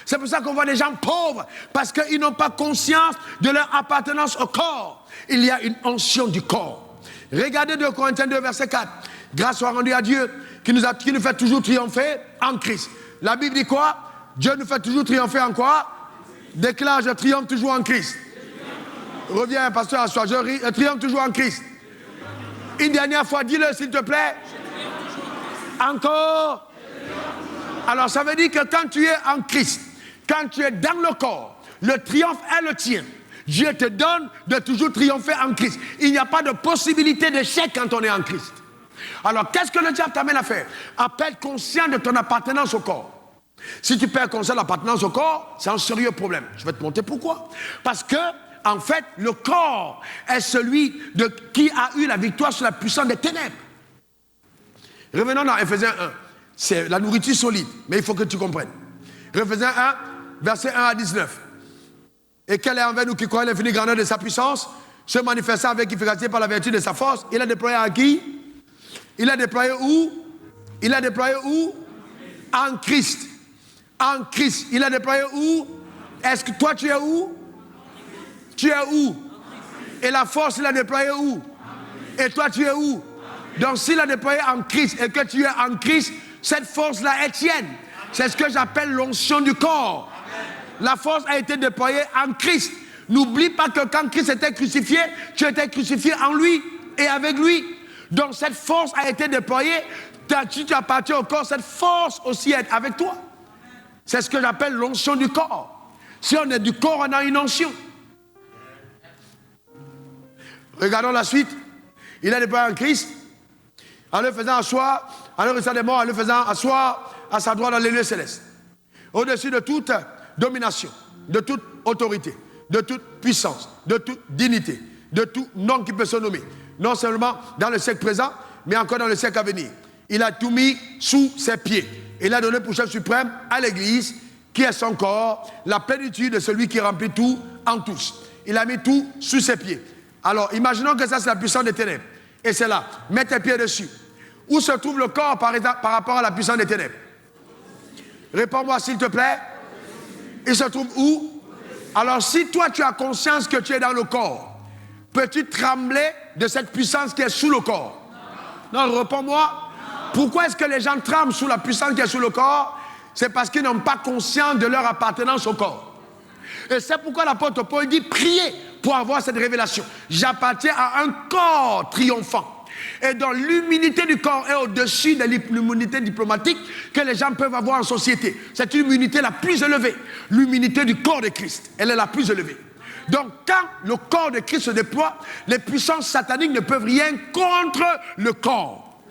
C'est pour ça qu'on voit des gens pauvres. Parce qu'ils n'ont pas conscience de leur appartenance au corps. Il y a une onction du corps. Regardez 2 Corinthiens 2, verset 4. Grâce soit rendue à Dieu qui nous fait toujours triompher en Christ. La Bible dit quoi? Dieu nous fait toujours triompher en quoi? Déclare, je triomphe toujours en Christ. Reviens, pasteur, à soi. Je triomphe toujours en Christ. Une dernière fois, dis-le s'il te plaît. Encore. Alors ça veut dire que quand tu es en Christ, quand tu es dans le corps, le triomphe est le tien. Dieu te donne de toujours triompher en Christ. Il n'y a pas de possibilité d'échec quand on est en Christ. Alors, qu'est-ce que le diable t'amène à faire? À être conscient de ton appartenance au corps. Si tu perds conscient de l'appartenance au corps, c'est un sérieux problème. Je vais te montrer pourquoi. Parce que, en fait, le corps est celui qui a eu la victoire sur la puissance des ténèbres. Revenons dans Éphésiens 1. C'est la nourriture solide, mais il faut que tu comprennes. Éphésiens 1, versets 1 à 19. Et quelle est envers nous qui croyons l'infinie grandeur de sa puissance, se manifestant avec efficacité par la vertu de sa force? Il a déployé à qui? Il a déployé où? Il a déployé où? En Christ. En Christ. Il a déployé où? Est-ce que toi tu es où? Tu es où? Et la force il a déployé où? Et toi tu es où? Donc s'il a déployé en Christ et que tu es en Christ, cette force-là est tienne. C'est ce que j'appelle l'onction du corps. La force a été déployée en Christ. N'oublie pas que quand Christ était crucifié, tu étais crucifié en lui et avec lui. Donc cette force a été déployée. Si tu appartiens au corps, cette force aussi est avec toi. C'est ce que j'appelle l'onction du corps. Si on est du corps, on a une onction. Regardons la suite. Il a déployé en Christ, en le faisant asseoir, en le ressuscitant des morts, en le faisant asseoir à sa droite dans les lieux célestes. Au-dessus de toute domination, de toute autorité, de toute puissance, de toute dignité, de tout nom qui peut se nommer. Non seulement dans le siècle présent, mais encore dans le siècle à venir. Il a tout mis sous ses pieds. Il a donné pour chef suprême à l'Église, qui est son corps, la plénitude de celui qui remplit tout en tous. Il a mis tout sous ses pieds. Alors, imaginons que ça, c'est la puissance des ténèbres. Et c'est là. Mets tes pieds dessus. Où se trouve le corps par rapport à la puissance des ténèbres? Réponds-moi, s'il te plaît. Il se trouve où? Alors, si toi, tu as conscience que tu es dans le corps, peux-tu trembler de cette puissance qui est sous le corps? Non, réponds-moi. Pourquoi est-ce que les gens tremblent sous la puissance qui est sous le corps? C'est parce qu'ils n'ont pas conscience de leur appartenance au corps. Et c'est pourquoi l'apôtre Paul dit, priez pour avoir cette révélation. J'appartiens à un corps triomphant. Et donc l'humilité du corps est au-dessus de l'immunité diplomatique que les gens peuvent avoir en société. C'est l'immunité la plus élevée. L'humilité du corps de Christ, elle est la plus élevée. Donc, quand le corps de Christ se déploie, les puissances sataniques ne peuvent rien contre le corps.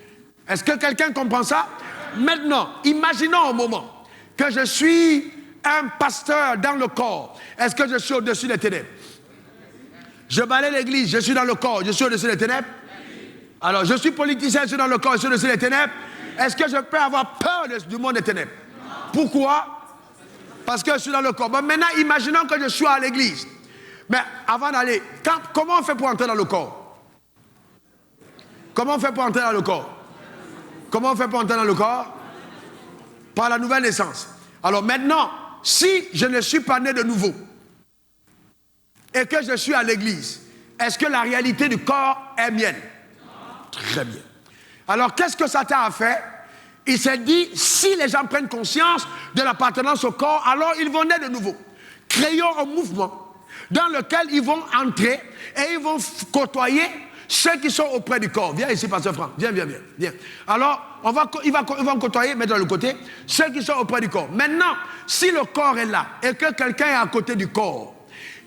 Est-ce que quelqu'un comprend ça? Maintenant, imaginons un moment que je suis un pasteur dans le corps. Est-ce que je suis au-dessus des ténèbres? Je balaye l'église, je suis dans le corps, je suis au-dessus des ténèbres? Alors, je suis politicien, je suis dans le corps, je suis au-dessus des ténèbres? Est-ce que je peux avoir peur du monde des ténèbres? Pourquoi? Parce que je suis dans le corps. Bon, maintenant, imaginons que je suis à l'église. Mais avant d'aller, comment on fait pour entrer dans le corps? Comment on fait pour entrer dans le corps? Comment on fait pour entrer dans le corps? Par la nouvelle naissance. Alors maintenant, si je ne suis pas né de nouveau et que je suis à l'église, est-ce que la réalité du corps est mienne? Très bien. Alors qu'est-ce que Satan a fait? Il s'est dit, si les gens prennent conscience de l'appartenance au corps, alors ils vont naître de nouveau. Créons un mouvement dans lequel ils vont entrer et ils vont côtoyer ceux qui sont auprès du corps. Viens ici, pasteur Franck. Viens. Alors, ils vont côtoyer, mettre dans le côté, ceux qui sont auprès du corps. Maintenant, si le corps est là et que quelqu'un est à côté du corps,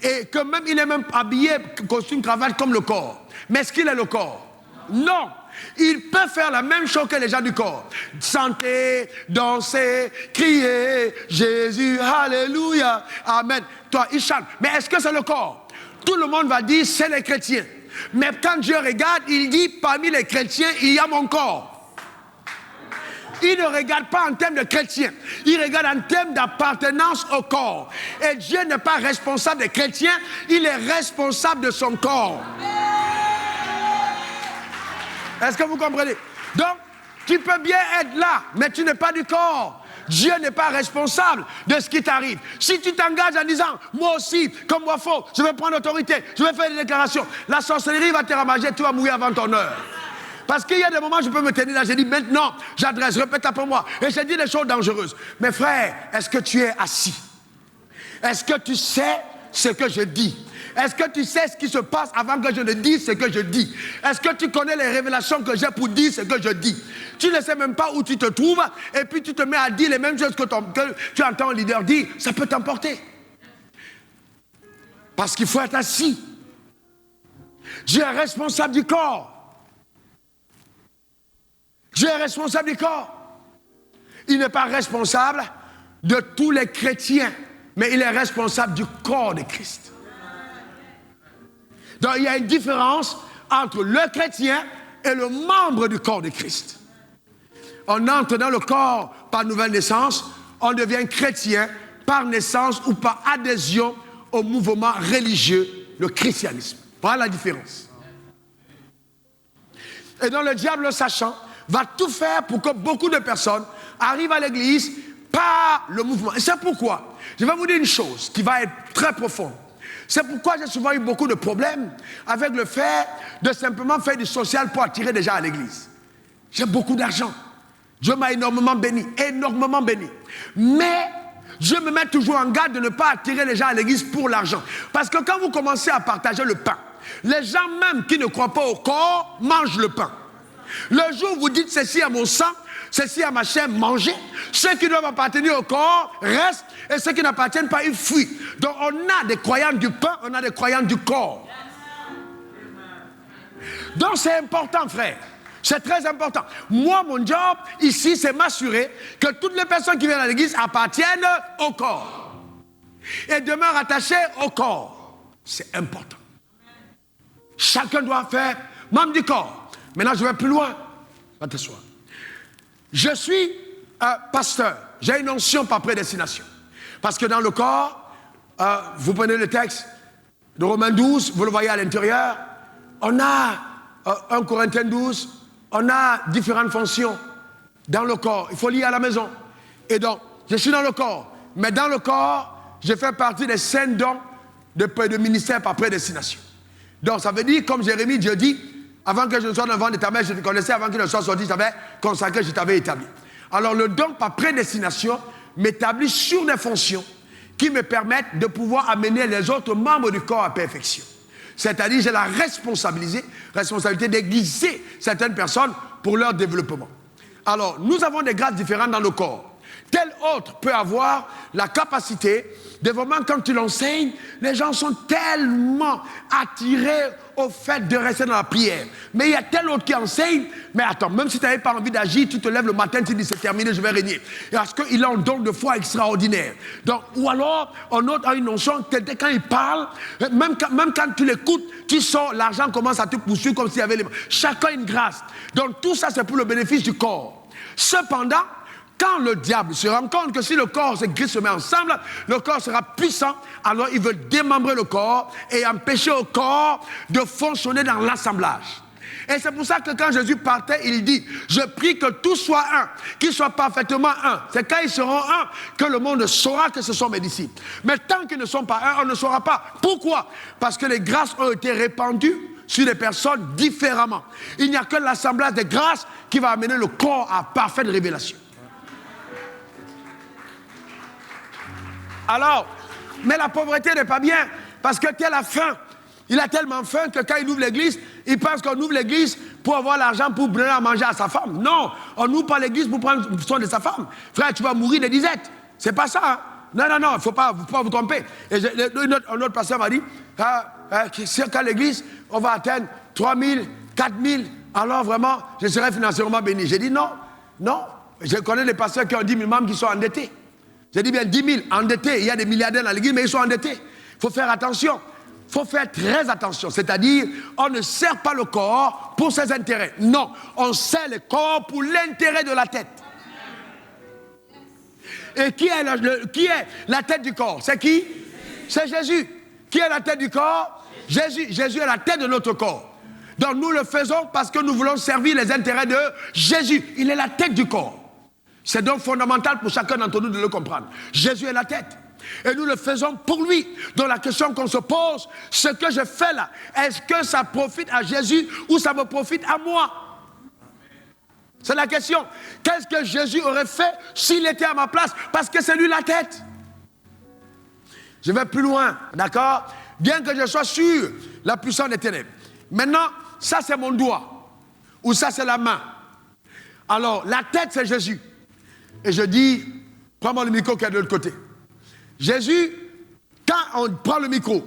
et que même il est même habillé, costume, cravate comme le corps, mais est-ce qu'il est le corps? Non. Il peut faire la même chose que les gens du corps. Chanter, danser, crier, Jésus, Alléluia, Amen. Toi, il chante. Mais est-ce que c'est le corps? Tout le monde va dire, c'est les chrétiens. Mais quand Dieu regarde, il dit, parmi les chrétiens, il y a mon corps. Il ne regarde pas en termes de chrétiens. Il regarde en termes d'appartenance au corps. Et Dieu n'est pas responsable des chrétiens, il est responsable de son corps. Est-ce que vous comprenez? Donc, tu peux bien être là, mais tu n'es pas du corps. Dieu n'est pas responsable de ce qui t'arrive. Si tu t'engages en disant, moi aussi, comme moi faux, je vais prendre l'autorité, je vais faire des déclarations, la sorcellerie va te ramager, tu vas mourir avant ton heure. Parce qu'il y a des moments où je peux me tenir là, j'ai dit, maintenant, j'adresse, répète après moi. Et j'ai dit des choses dangereuses. Mais frère, est-ce que tu es assis? Est-ce que tu sais ce que je dis? Est-ce que tu sais ce qui se passe avant que je ne dise ce que je dis? Est-ce que tu connais les révélations que j'ai pour dire ce que je dis? Tu ne sais même pas où tu te trouves et puis tu te mets à dire les mêmes choses que tu entends un leader dire. Ça peut t'emporter. Parce qu'il faut être assis. Dieu est responsable du corps. Dieu est responsable du corps. Il n'est pas responsable de tous les chrétiens, mais il est responsable du corps de Christ. Donc il y a une différence entre le chrétien et le membre du corps de Christ. On entre dans le corps par nouvelle naissance, on devient chrétien par naissance ou par adhésion au mouvement religieux, le christianisme. Voilà la différence. Et donc le diable, le sachant, va tout faire pour que beaucoup de personnes arrivent à l'église par le mouvement. Et c'est pourquoi, je vais vous dire une chose qui va être très profonde. C'est pourquoi j'ai souvent eu beaucoup de problèmes avec le fait de simplement faire du social pour attirer des gens à l'église. J'ai beaucoup d'argent. Dieu m'a énormément béni. Mais Dieu me met toujours en garde de ne pas attirer les gens à l'église pour l'argent. Parce que quand vous commencez à partager le pain, les gens même qui ne croient pas au corps mangent le pain. Le jour où vous dites ceci à mon sang, ceci à ma chair, mangez. Ceux qui doivent appartenir au corps restent et ceux qui n'appartiennent pas, ils fuient. Donc on a des croyants du pain, on a des croyants du corps. Donc c'est important, frère. C'est très important. Moi, mon job ici, c'est m'assurer que toutes les personnes qui viennent à l'église appartiennent au corps et demeurent attachées au corps. C'est important. Chacun doit faire membre du corps. Maintenant, je vais plus loin. Va t'asseoir. Je suis un pasteur. J'ai une onction par prédestination. Parce que dans le corps, vous prenez le texte de Romains 12, vous le voyez à l'intérieur, on a 1 Corinthiens 12, on a différentes fonctions dans le corps. Il faut lire à la maison. Et donc, je suis dans le corps. Mais dans le corps, je fais partie des 5 dons de ministère par prédestination. Donc, ça veut dire, comme Jérémie, Dieu dit, avant que je ne sois dans le ventre de ta mère, je te connaissais, avant qu'il ne soit sorti, je t'avais consacré, je t'avais établi. Alors, le don par prédestination m'établit sur des fonctions qui me permettent de pouvoir amener les autres membres du corps à perfection. C'est-à-dire, j'ai la responsabilité d'aiguiser certaines personnes pour leur développement. Alors, nous avons des grâces différentes dans le corps. tel autre peut avoir la capacité de vraiment, quand tu l'enseignes, les gens sont tellement attirés au fait de rester dans la prière. Mais il y a tel autre qui enseigne, mais attends, même si tu n'avais pas envie d'agir, tu te lèves le matin, tu dis c'est terminé, je vais régner. Parce qu'il a un don de foi extraordinaire. Donc, ou alors, un autre a une notion, quand il parle, même quand tu l'écoutes, tu sors, l'argent commence à te poursuivre comme s'il y avait les mains. Chacun a une grâce. Donc tout ça, c'est pour le bénéfice du corps. Cependant, quand le diable se rend compte que si le corps et Christ se met ensemble, le corps sera puissant, alors il veut démembrer le corps et empêcher au corps de fonctionner dans l'assemblage. Et c'est pour ça que quand Jésus partait, il dit, je prie que tout soit un, qu'ils soient parfaitement un. C'est quand ils seront un que le monde saura que ce sont mes disciples. Mais tant qu'ils ne sont pas un, on ne saura pas. Pourquoi? Parce que les grâces ont été répandues sur les personnes différemment. Il n'y a que l'assemblage des grâces qui va amener le corps à parfaite révélation. Alors, mais la pauvreté n'est pas bien, parce que tel a faim. Il a tellement faim que quand il ouvre l'église, il pense qu'on ouvre l'église pour avoir l'argent pour donner à manger à sa femme. Non, on n'ouvre pas l'église pour prendre soin de sa femme. Frère, tu vas mourir de disette. C'est pas ça. Hein? Non, il ne faut pas vous tromper. Et un autre pasteur m'a dit, quand l'église, on va atteindre 3 000, 4 000, alors vraiment, je serai financièrement béni. J'ai dit non. Je connais des pasteurs qui ont 10 000 membres qui sont endettés. J'ai dit bien 10 000 endettés. Il y a des milliardaires dans l'église, mais ils sont endettés. Il faut faire attention. Il faut faire très attention. C'est-à-dire, on ne sert pas le corps pour ses intérêts. Non, on sert le corps pour l'intérêt de la tête. Et qui est la tête du corps? C'est qui? C'est Jésus. Qui est la tête du corps? Jésus. Jésus est la tête de notre corps. Donc nous le faisons parce que nous voulons servir les intérêts de Jésus. Il est la tête du corps. C'est donc fondamental pour chacun d'entre nous de le comprendre. Jésus est la tête. Et nous le faisons pour lui. Donc la question qu'on se pose, ce que je fais là, est-ce que ça profite à Jésus ou ça me profite à moi? C'est la question. Qu'est-ce que Jésus aurait fait s'il était à ma place? Parce que c'est lui la tête. Je vais plus loin, d'accord? Bien que je sois sur la puissance des ténèbres. Maintenant, ça c'est mon doigt. Ou ça c'est la main. Alors, la tête c'est Jésus. Et je dis, prends-moi le micro qui est de l'autre côté. Jésus, quand on prend le micro,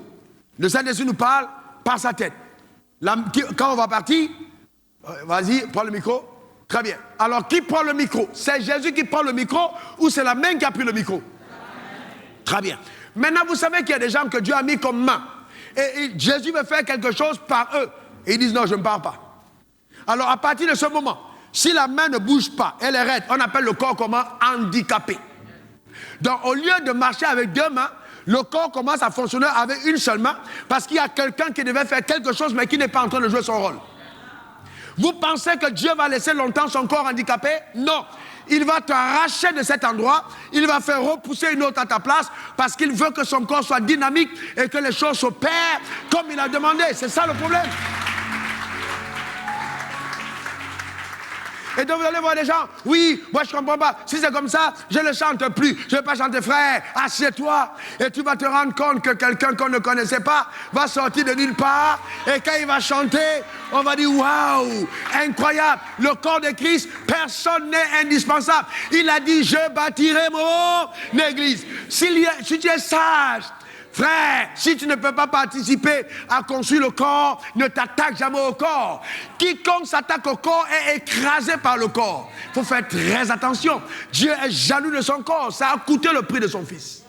le Saint-Esprit nous parle par sa tête. Quand on va partir, vas-y, prends le micro. Très bien. Alors, qui prend le micro? C'est Jésus qui prend le micro ou c'est la main qui a pris le micro? Très bien. Maintenant, vous savez qu'il y a des gens que Dieu a mis comme main. Et Jésus veut faire quelque chose par eux. Et ils disent non, je ne pars pas. Alors, à partir de ce moment, si la main ne bouge pas, elle est raide, on appelle le corps comment? Handicapé. Donc, au lieu de marcher avec deux mains, le corps commence à fonctionner avec une seule main parce qu'il y a quelqu'un qui devait faire quelque chose mais qui n'est pas en train de jouer son rôle. Vous pensez que Dieu va laisser longtemps son corps handicapé? Non. Il va t'arracher de cet endroit, il va faire repousser une autre à ta place parce qu'il veut que son corps soit dynamique et que les choses s'opèrent comme il a demandé. C'est ça le problème. Et donc vous allez voir des gens, oui, moi je ne comprends pas, si c'est comme ça, je ne chante plus, je ne vais pas chanter, frère, assieds-toi, et tu vas te rendre compte que quelqu'un qu'on ne connaissait pas va sortir de nulle part, et quand il va chanter, on va dire, waouh, incroyable, le corps de Christ, personne n'est indispensable. Il a dit, je bâtirai mon église. Si tu es sage, frère, si tu ne peux pas participer à construire le corps, ne t'attaque jamais au corps. Quiconque s'attaque au corps est écrasé par le corps. Il faut faire très attention. Dieu est jaloux de son corps. Ça a coûté le prix de son fils.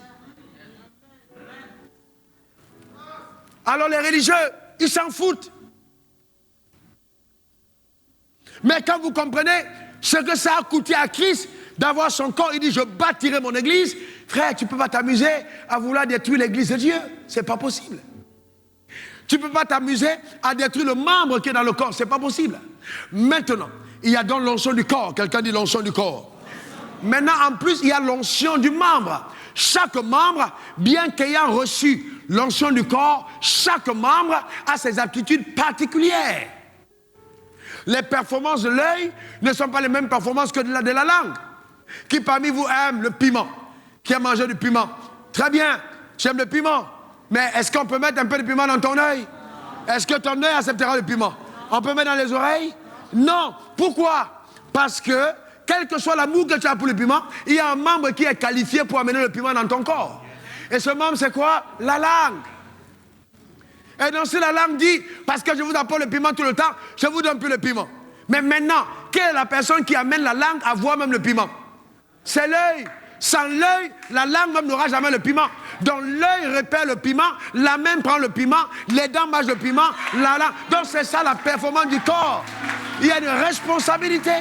Alors les religieux, ils s'en foutent. Mais quand vous comprenez ce que ça a coûté à Christ d'avoir son corps, il dit, je bâtirai mon église. Frère, tu ne peux pas t'amuser à vouloir détruire l'église de Dieu. Ce n'est pas possible. Tu ne peux pas t'amuser à détruire le membre qui est dans le corps. Ce n'est pas possible. Maintenant, il y a donc l'onction du corps. Quelqu'un dit l'onction du corps. Maintenant, en plus, il y a l'onction du membre. Chaque membre, bien qu'ayant reçu l'onction du corps, chaque membre a ses aptitudes particulières. Les performances de l'œil ne sont pas les mêmes performances que de la langue. Qui parmi vous aime le piment? Qui a mangé du piment? Très bien, tu aimes le piment. Mais est-ce qu'on peut mettre un peu de piment dans ton œil? Est-ce que ton œil acceptera le piment? On peut mettre dans les oreilles? Non. Pourquoi? Parce que quel que soit l'amour que tu as pour le piment, il y a un membre qui est qualifié pour amener le piment dans ton corps. Et ce membre, c'est quoi? La langue. Et donc si la langue dit, parce que je vous apporte le piment tout le temps, je vous donne plus le piment. Mais maintenant, quelle est la personne qui amène la langue à voir même le piment? C'est l'œil. Sans l'œil, la langue même n'aura jamais le piment. Donc l'œil repère le piment, la main prend le piment, les dents mangent le piment, la langue. Donc c'est ça la performance du corps. Il y a une responsabilité.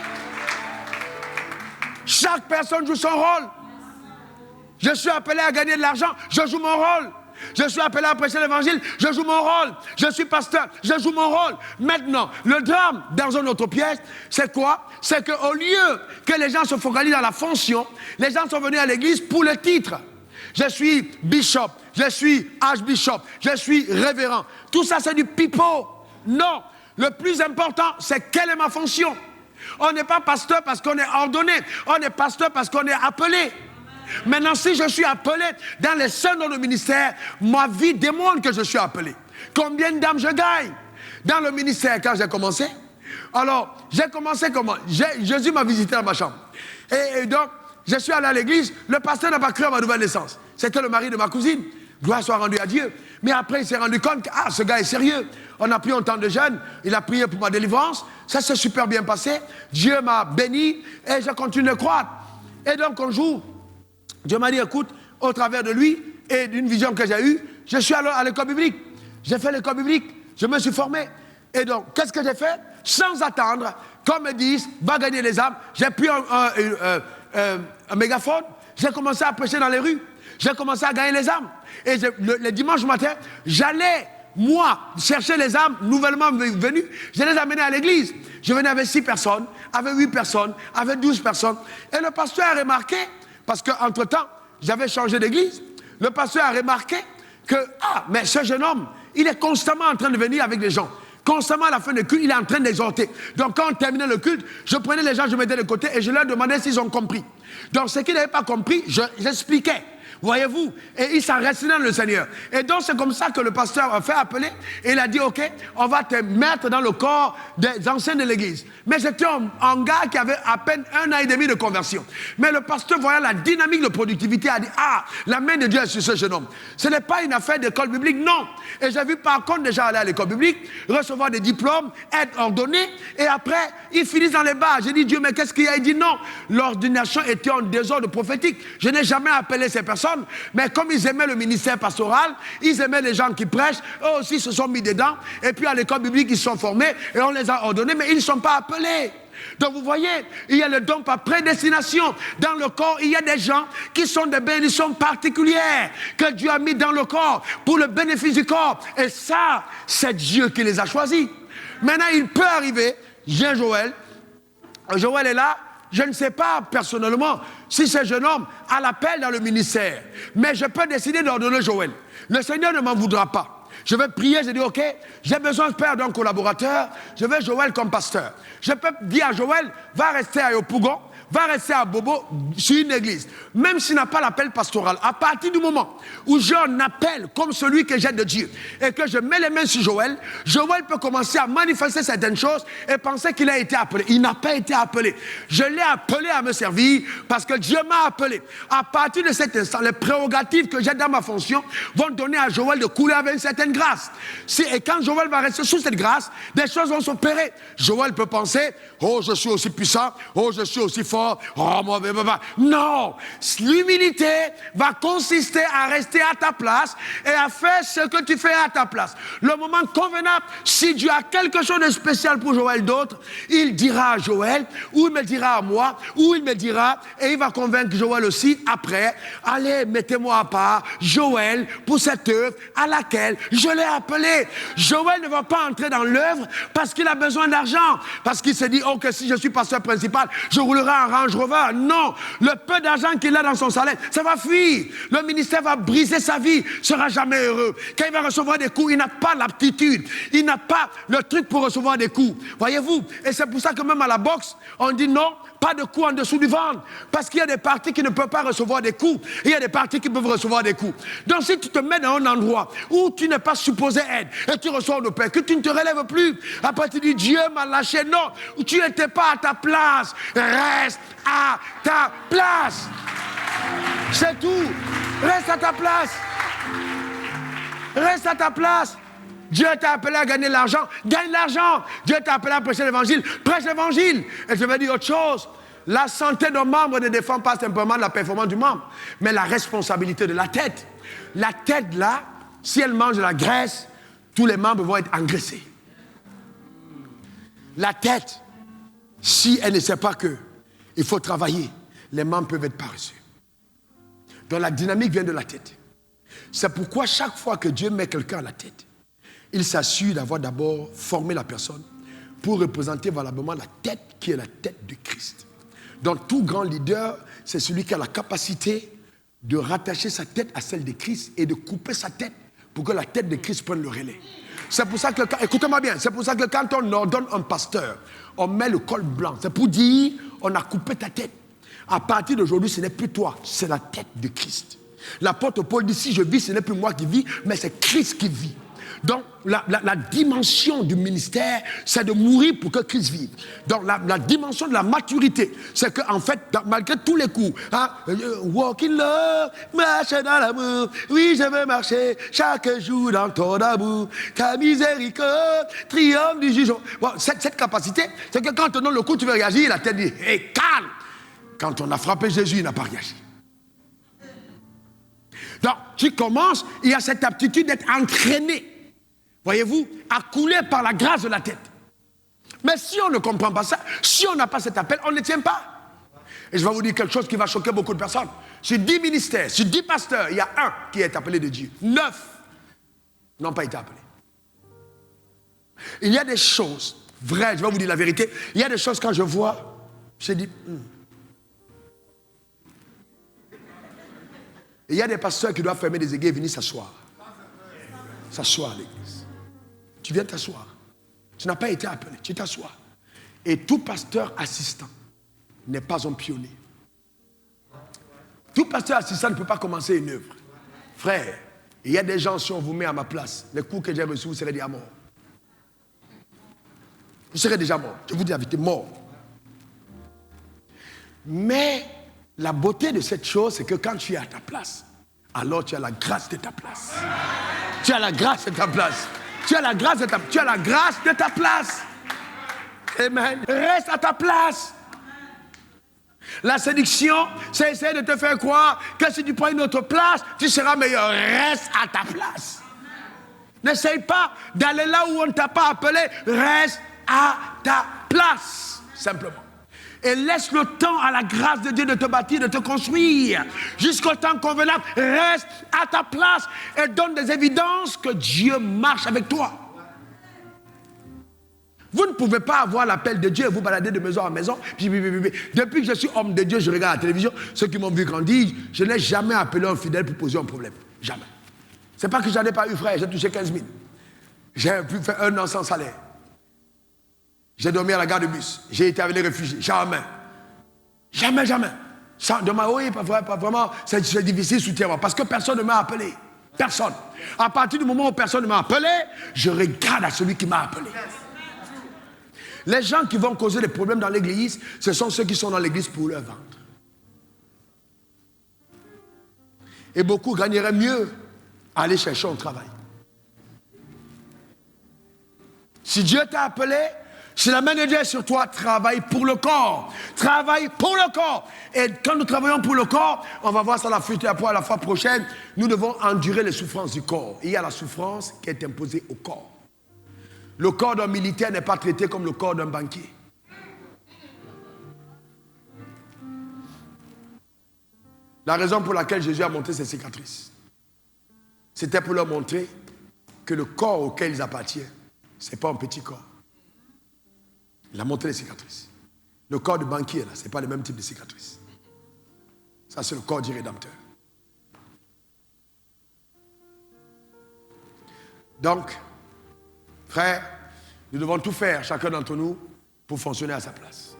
Chaque personne joue son rôle. Je suis appelé à gagner de l'argent, je joue mon rôle. Je suis appelé à prêcher l'évangile, je joue mon rôle. Je suis pasteur, je joue mon rôle. Maintenant, le drame dans une autre pièce, c'est quoi? C'est qu'au lieu que les gens se focalisent dans la fonction, les gens sont venus à l'église pour le titre. Je suis bishop, je suis archbishop, je suis révérend. Tout ça, c'est du pipeau. Non, le plus important, c'est quelle est ma fonction. On n'est pas pasteur parce qu'on est ordonné, on est pasteur parce qu'on est appelé. Maintenant, si je suis appelé dans les seuls dons de ministère, ma vie démontre que je suis appelé. Combien d'âmes je gagne? Dans le ministère, quand j'ai commencé, alors, j'ai commencé comment? Jésus m'a visité dans ma chambre. Et donc, je suis allé à l'église, le pasteur n'a pas cru à ma nouvelle naissance. C'était le mari de ma cousine. Gloire soit rendue à Dieu. Mais après, il s'est rendu compte que, ce gars est sérieux. On a pris un temps de jeûne, il a prié pour ma délivrance. Ça s'est super bien passé. Dieu m'a béni et je continue de croître. Et donc, un jour, Dieu m'a dit, écoute, au travers de lui et d'une vision que j'ai eue, je suis allé à l'école biblique. J'ai fait l'école biblique, je me suis formé. Et donc, qu'est-ce que j'ai fait? Sans attendre, comme ils disent, va gagner les âmes. J'ai pris un mégaphone, j'ai commencé à prêcher dans les rues. J'ai commencé à gagner les âmes. Et le dimanche matin, j'allais, moi, chercher les âmes nouvellement venues. Je les amenais à l'église. Je venais avec 6 personnes, avec 8 personnes, avec 12 personnes. Et le pasteur a remarqué, parce qu'entre-temps, j'avais changé d'église. Le pasteur a remarqué que, mais ce jeune homme, il est constamment en train de venir avec les gens. Constamment à la fin du culte, il est en train d'exhorter. Donc quand on terminait le culte, je prenais les gens, je mettais de côté et je leur demandais s'ils ont compris. Donc ce qu'ils n'avaient pas compris, j'expliquais. Voyez-vous? Et il s'en restait dans le Seigneur. Et donc c'est comme ça que le pasteur a fait appeler et il a dit, ok, on va te mettre dans le corps des anciens de l'église. Mais c'était un gars qui avait à peine 1 an et demi de conversion. Mais le pasteur, voyant la dynamique de productivité, a dit, la main de Dieu est sur ce jeune homme. Ce n'est pas une affaire d'école biblique, non. Et j'ai vu par contre déjà aller à l'école biblique, recevoir des diplômes, être ordonné, et après, ils finissent dans les bars. J'ai dit, Dieu, mais qu'est-ce qu'il y a? Il dit, non, l'ordination était en désordre prophétique. Je n'ai jamais appelé ces personnes. Mais comme ils aimaient le ministère pastoral, ils aimaient les gens qui prêchent, eux aussi se sont mis dedans, et puis à l'école biblique ils se sont formés, et on les a ordonnés, mais ils ne sont pas appelés. Donc vous voyez, il y a le don par prédestination. Dans le corps, il y a des gens qui sont des bénédictions particulières que Dieu a mis dans le corps, pour le bénéfice du corps. Et ça, c'est Dieu qui les a choisis. Maintenant, il peut arriver, j'ai Joël est là. Je ne sais pas personnellement si ce jeune homme a l'appel dans le ministère. Mais je peux décider d'ordonner Joël. Le Seigneur ne m'en voudra pas. Je vais prier, je dis, ok, j'ai besoin de faire d'un collaborateur. Je veux Joël comme pasteur. Je peux dire à Joël, va rester à Yopougon, va rester à Bobo, sur une église. Même s'il n'a pas l'appel pastoral. À partir du moment où j'ai un appel comme celui que j'ai de Dieu et que je mets les mains sur Joël, Joël peut commencer à manifester certaines choses et penser qu'il a été appelé. Il n'a pas été appelé. Je l'ai appelé à me servir parce que Dieu m'a appelé. À partir de cet instant, les prérogatives que j'ai dans ma fonction vont donner à Joël de couler avec une certaine grâce. Et quand Joël va rester sous cette grâce, des choses vont s'opérer. Joël peut penser, oh, je suis aussi puissant, oh, je suis aussi fort. Oh, non, l'humilité va consister à rester à ta place et à faire ce que tu fais à ta place. Le moment convenable, si Dieu a quelque chose de spécial pour Joël d'autre, il dira à Joël, ou il me dira à moi, ou il me dira, et il va convaincre Joël aussi après, allez, mettez-moi à part Joël pour cette œuvre à laquelle je l'ai appelé. Joël ne va pas entrer dans l'œuvre parce qu'il a besoin d'argent, parce qu'il se dit, oh, que si je suis pasteur principal, je roulerai en Range Rover. Non, le peu d'argent qu'il a dans son salaire, ça va fuir. Le ministère va briser sa vie, il ne sera jamais heureux. Quand il va recevoir des coups, il n'a pas l'aptitude, il n'a pas le truc pour recevoir des coups. Voyez-vous? Et c'est pour ça que même à la boxe, on dit non, pas de coups en dessous du ventre. Parce qu'il y a des parties qui ne peuvent pas recevoir des coups. Et il y a des parties qui peuvent recevoir des coups. Donc si tu te mets dans un endroit où tu n'es pas supposé être, et tu reçois le Père, que tu ne te relèves plus, après tu dis Dieu m'a lâché, non, tu n'étais pas à ta place, reste Reste à ta place. C'est tout. Reste à ta place. Reste à ta place. Dieu t'a appelé à gagner l'argent. Gagne l'argent. Dieu t'a appelé à prêcher l'évangile. Prêche l'évangile. Et je vais dire autre chose. La santé d'un membre ne dépend pas simplement de la performance du membre, mais la responsabilité de la tête. La tête, là, si elle mange de la graisse, tous les membres vont être engraissés. La tête, si elle ne sait pas qu'il faut travailler, les membres peuvent être paresseux. Donc la dynamique vient de la tête. C'est pourquoi chaque fois que Dieu met quelqu'un à la tête, il s'assure d'avoir d'abord formé la personne pour représenter valablement la tête qui est la tête de Christ. Donc tout grand leader, c'est celui qui a la capacité de rattacher sa tête à celle de Christ et de couper sa tête pour que la tête de Christ prenne le relais. C'est pour ça que, écoutez-moi bien, c'est pour ça que quand on ordonne un pasteur, on met le col blanc. C'est pour dire, on a coupé ta tête. À partir d'aujourd'hui, ce n'est plus toi, c'est la tête de Christ. L'apôtre Paul dit, si je vis, ce n'est plus moi qui vis, mais c'est Christ qui vit. Donc, la dimension du ministère, c'est de mourir pour que Christ vive. Donc, la dimension de la maturité, c'est qu'en fait, malgré tous les coups, walk in love, marcher dans l'amour, oui, je veux marcher chaque jour dans ton amour, ta miséricorde, triomphe du jugement. Bon, cette capacité, c'est que quand on donne le coup, tu veux réagir, la tête dit, hey, calme. Quand on a frappé Jésus, il n'a pas réagi. Donc, tu commences, il y a cette aptitude d'être entraîné. Voyez-vous, à couler par la grâce de la tête. Mais si on ne comprend pas ça, si on n'a pas cet appel, on ne tient pas. Et je vais vous dire quelque chose qui va choquer beaucoup de personnes. Sur 10 ministères, sur 10 pasteurs, il y a un qui est appelé de Dieu. 9 n'ont pas été appelés. Il y a des choses vraies, je vais vous dire la vérité. Il y a des choses quand je vois, je dis... Et il y a des pasteurs qui doivent fermer des églises et venir s'asseoir. S'asseoir à l'église. Tu viens t'asseoir. Tu n'as pas été appelé, tu t'assois. Et tout pasteur assistant n'est pas un pionnier. Tout pasteur assistant ne peut pas commencer une œuvre. Frère, il y a des gens, si on vous met à ma place, les coups que j'ai reçus, vous serez déjà mort. Vous serez déjà mort. Je vous dis la vérité, mort. Mais la beauté de cette chose, c'est que quand tu es à ta place, alors tu as la grâce de ta place. Tu as la grâce de ta place. Tu as la grâce de ta place. Tu as la grâce de ta place. Amen. Reste à ta place. La séduction, c'est essayer de te faire croire que si tu prends une autre place, tu seras meilleur. Reste à ta place. N'essaye pas d'aller là où on ne t'a pas appelé. Reste à ta place. Simplement. Et laisse le temps à la grâce de Dieu de te bâtir, de te construire. Jusqu'au temps convenable, reste à ta place et donne des évidences que Dieu marche avec toi. Vous ne pouvez pas avoir l'appel de Dieu et vous balader de maison en maison. Depuis que je suis homme de Dieu, je regarde la télévision. Ceux qui m'ont vu grandir, je n'ai jamais appelé un fidèle pour poser un problème. Jamais. Ce n'est pas que je n'en ai pas eu, frère. J'ai touché 15 000. J'ai pu faire 1 an sans salaire. J'ai dormi à la gare de bus. J'ai été avec les réfugiés. Jamais. Jamais, jamais. Ça, oui, pas vraiment. C'est difficile, soutiens-moi. Parce que personne ne m'a appelé. Personne. À partir du moment où personne ne m'a appelé, je regarde à celui qui m'a appelé. Les gens qui vont causer des problèmes dans l'église, ce sont ceux qui sont dans l'église pour leur ventre. Et beaucoup gagneraient mieux à aller chercher un travail. Si Dieu t'a appelé, si la main de Dieu est sur toi, travaille pour le corps. Travaille pour le corps. Et quand nous travaillons pour le corps, on va voir ça la fois prochaine, nous devons endurer les souffrances du corps. Et il y a la souffrance qui est imposée au corps. Le corps d'un militaire n'est pas traité comme le corps d'un banquier. La raison pour laquelle Jésus a montré ses cicatrices, c'était pour leur montrer que le corps auquel ils appartiennent, ce n'est pas un petit corps. Il a montré les cicatrices. Le corps du banquier, là, ce n'est pas le même type de cicatrices. Ça, c'est le corps du Rédempteur. Donc, frère, nous devons tout faire, chacun d'entre nous, pour fonctionner à sa place.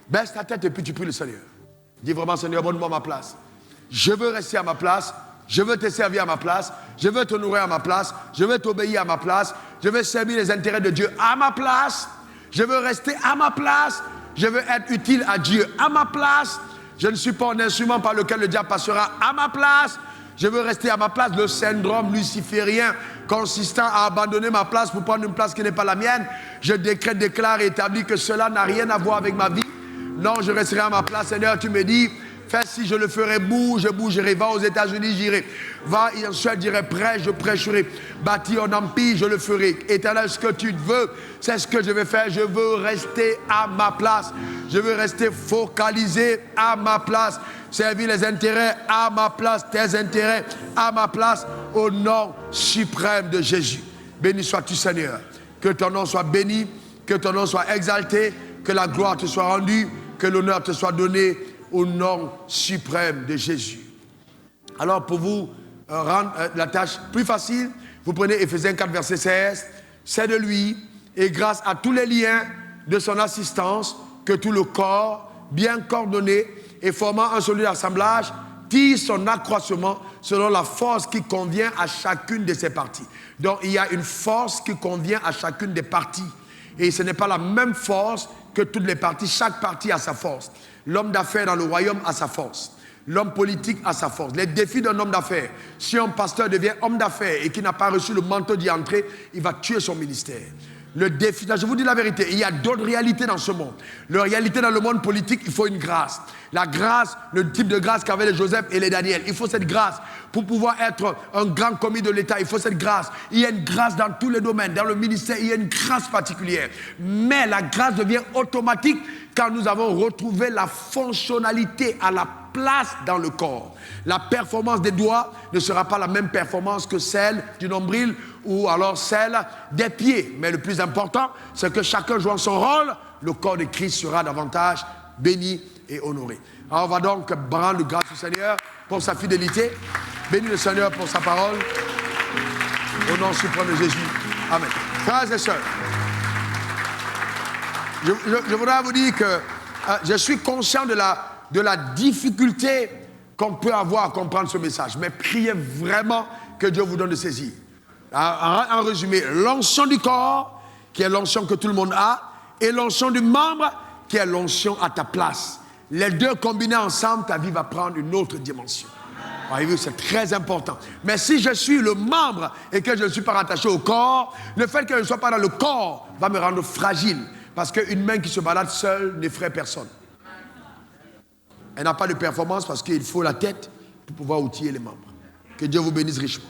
Baisse ta tête et puis tu pries le Seigneur. Dis vraiment, Seigneur, donne-moi ma place. Je veux rester à ma place. Je veux te servir à ma place. Je veux te nourrir à ma place. Je veux t'obéir à ma place. Je veux servir les intérêts de Dieu à ma place. Je veux rester à ma place. Je veux être utile à Dieu à ma place. Je ne suis pas un instrument par lequel le diable passera à ma place. Je veux rester à ma place. Le syndrome luciférien consistant à abandonner ma place pour prendre une place qui n'est pas la mienne. Je décrète, déclare et établis que cela n'a rien à voir avec ma vie. Non, je resterai à ma place. Seigneur, tu me dis, fais si je le ferai, bouge, je bougerai. Va aux États-Unis, j'irai. Va en Suède, j'irai. Prêche, je prêcherai. Bâtir un empire, je le ferai. Éternel, ce que tu veux, c'est ce que je vais faire. Je veux rester à ma place. Je veux rester focalisé à ma place. Servir les intérêts à ma place, tes intérêts à ma place, au nom suprême de Jésus. Béni sois-tu, Seigneur. Que ton nom soit béni, que ton nom soit exalté, que la gloire te soit rendue, que l'honneur te soit donné au nom suprême de Jésus. Alors pour vous rendre la tâche plus facile, vous prenez Éphésiens 4, verset 16. C'est de lui, et grâce à tous les liens de son assistance, que tout le corps, bien coordonné et formant un solide assemblage, tire son accroissement selon la force qui convient à chacune de ses parties. Donc il y a une force qui convient à chacune des parties. Et ce n'est pas la même force que toutes les parties. Chaque partie a sa force. L'homme d'affaires dans le royaume a sa force. L'homme politique a sa force. Les défis d'un homme d'affaires. Si un pasteur devient homme d'affaires et qui n'a pas reçu le manteau d'y entrer, il va tuer son ministère. Le défi, là, je vous dis la vérité, il y a d'autres réalités dans ce monde. La réalité dans le monde politique, il faut une grâce. La grâce, le type de grâce qu'avaient les Joseph et les Daniel. Il faut cette grâce pour pouvoir être un grand commis de l'État. Il faut cette grâce. Il y a une grâce dans tous les domaines. Dans le ministère, il y a une grâce particulière. Mais la grâce devient automatique quand nous avons retrouvé la fonctionnalité à la place dans le corps. La performance des doigts ne sera pas la même performance que celle du nombril ou alors celle des pieds. Mais le plus important, c'est que chacun jouant son rôle, le corps de Christ sera davantage béni et honoré. Alors on va donc rendre grâce au Seigneur pour sa fidélité. Bénis le Seigneur pour sa parole. Au nom suprême de Jésus. Amen. Frères et sœurs, je voudrais vous dire que je suis conscient de la difficulté qu'on peut avoir à comprendre ce message. Mais priez vraiment que Dieu vous donne de saisir. En résumé, l'onction du corps, qui est l'onction que tout le monde a, et l'onction du membre, qui est l'onction à ta place. Les deux combinés ensemble, ta vie va prendre une autre dimension. Voyez-vous, c'est très important. Mais si je suis le membre et que je ne suis pas rattaché au corps, le fait que je ne sois pas dans le corps va me rendre fragile. Parce qu'une main qui se balade seule n'effraie personne. Elle n'a pas de performance parce qu'il faut la tête pour pouvoir outiller les membres. Que Dieu vous bénisse richement.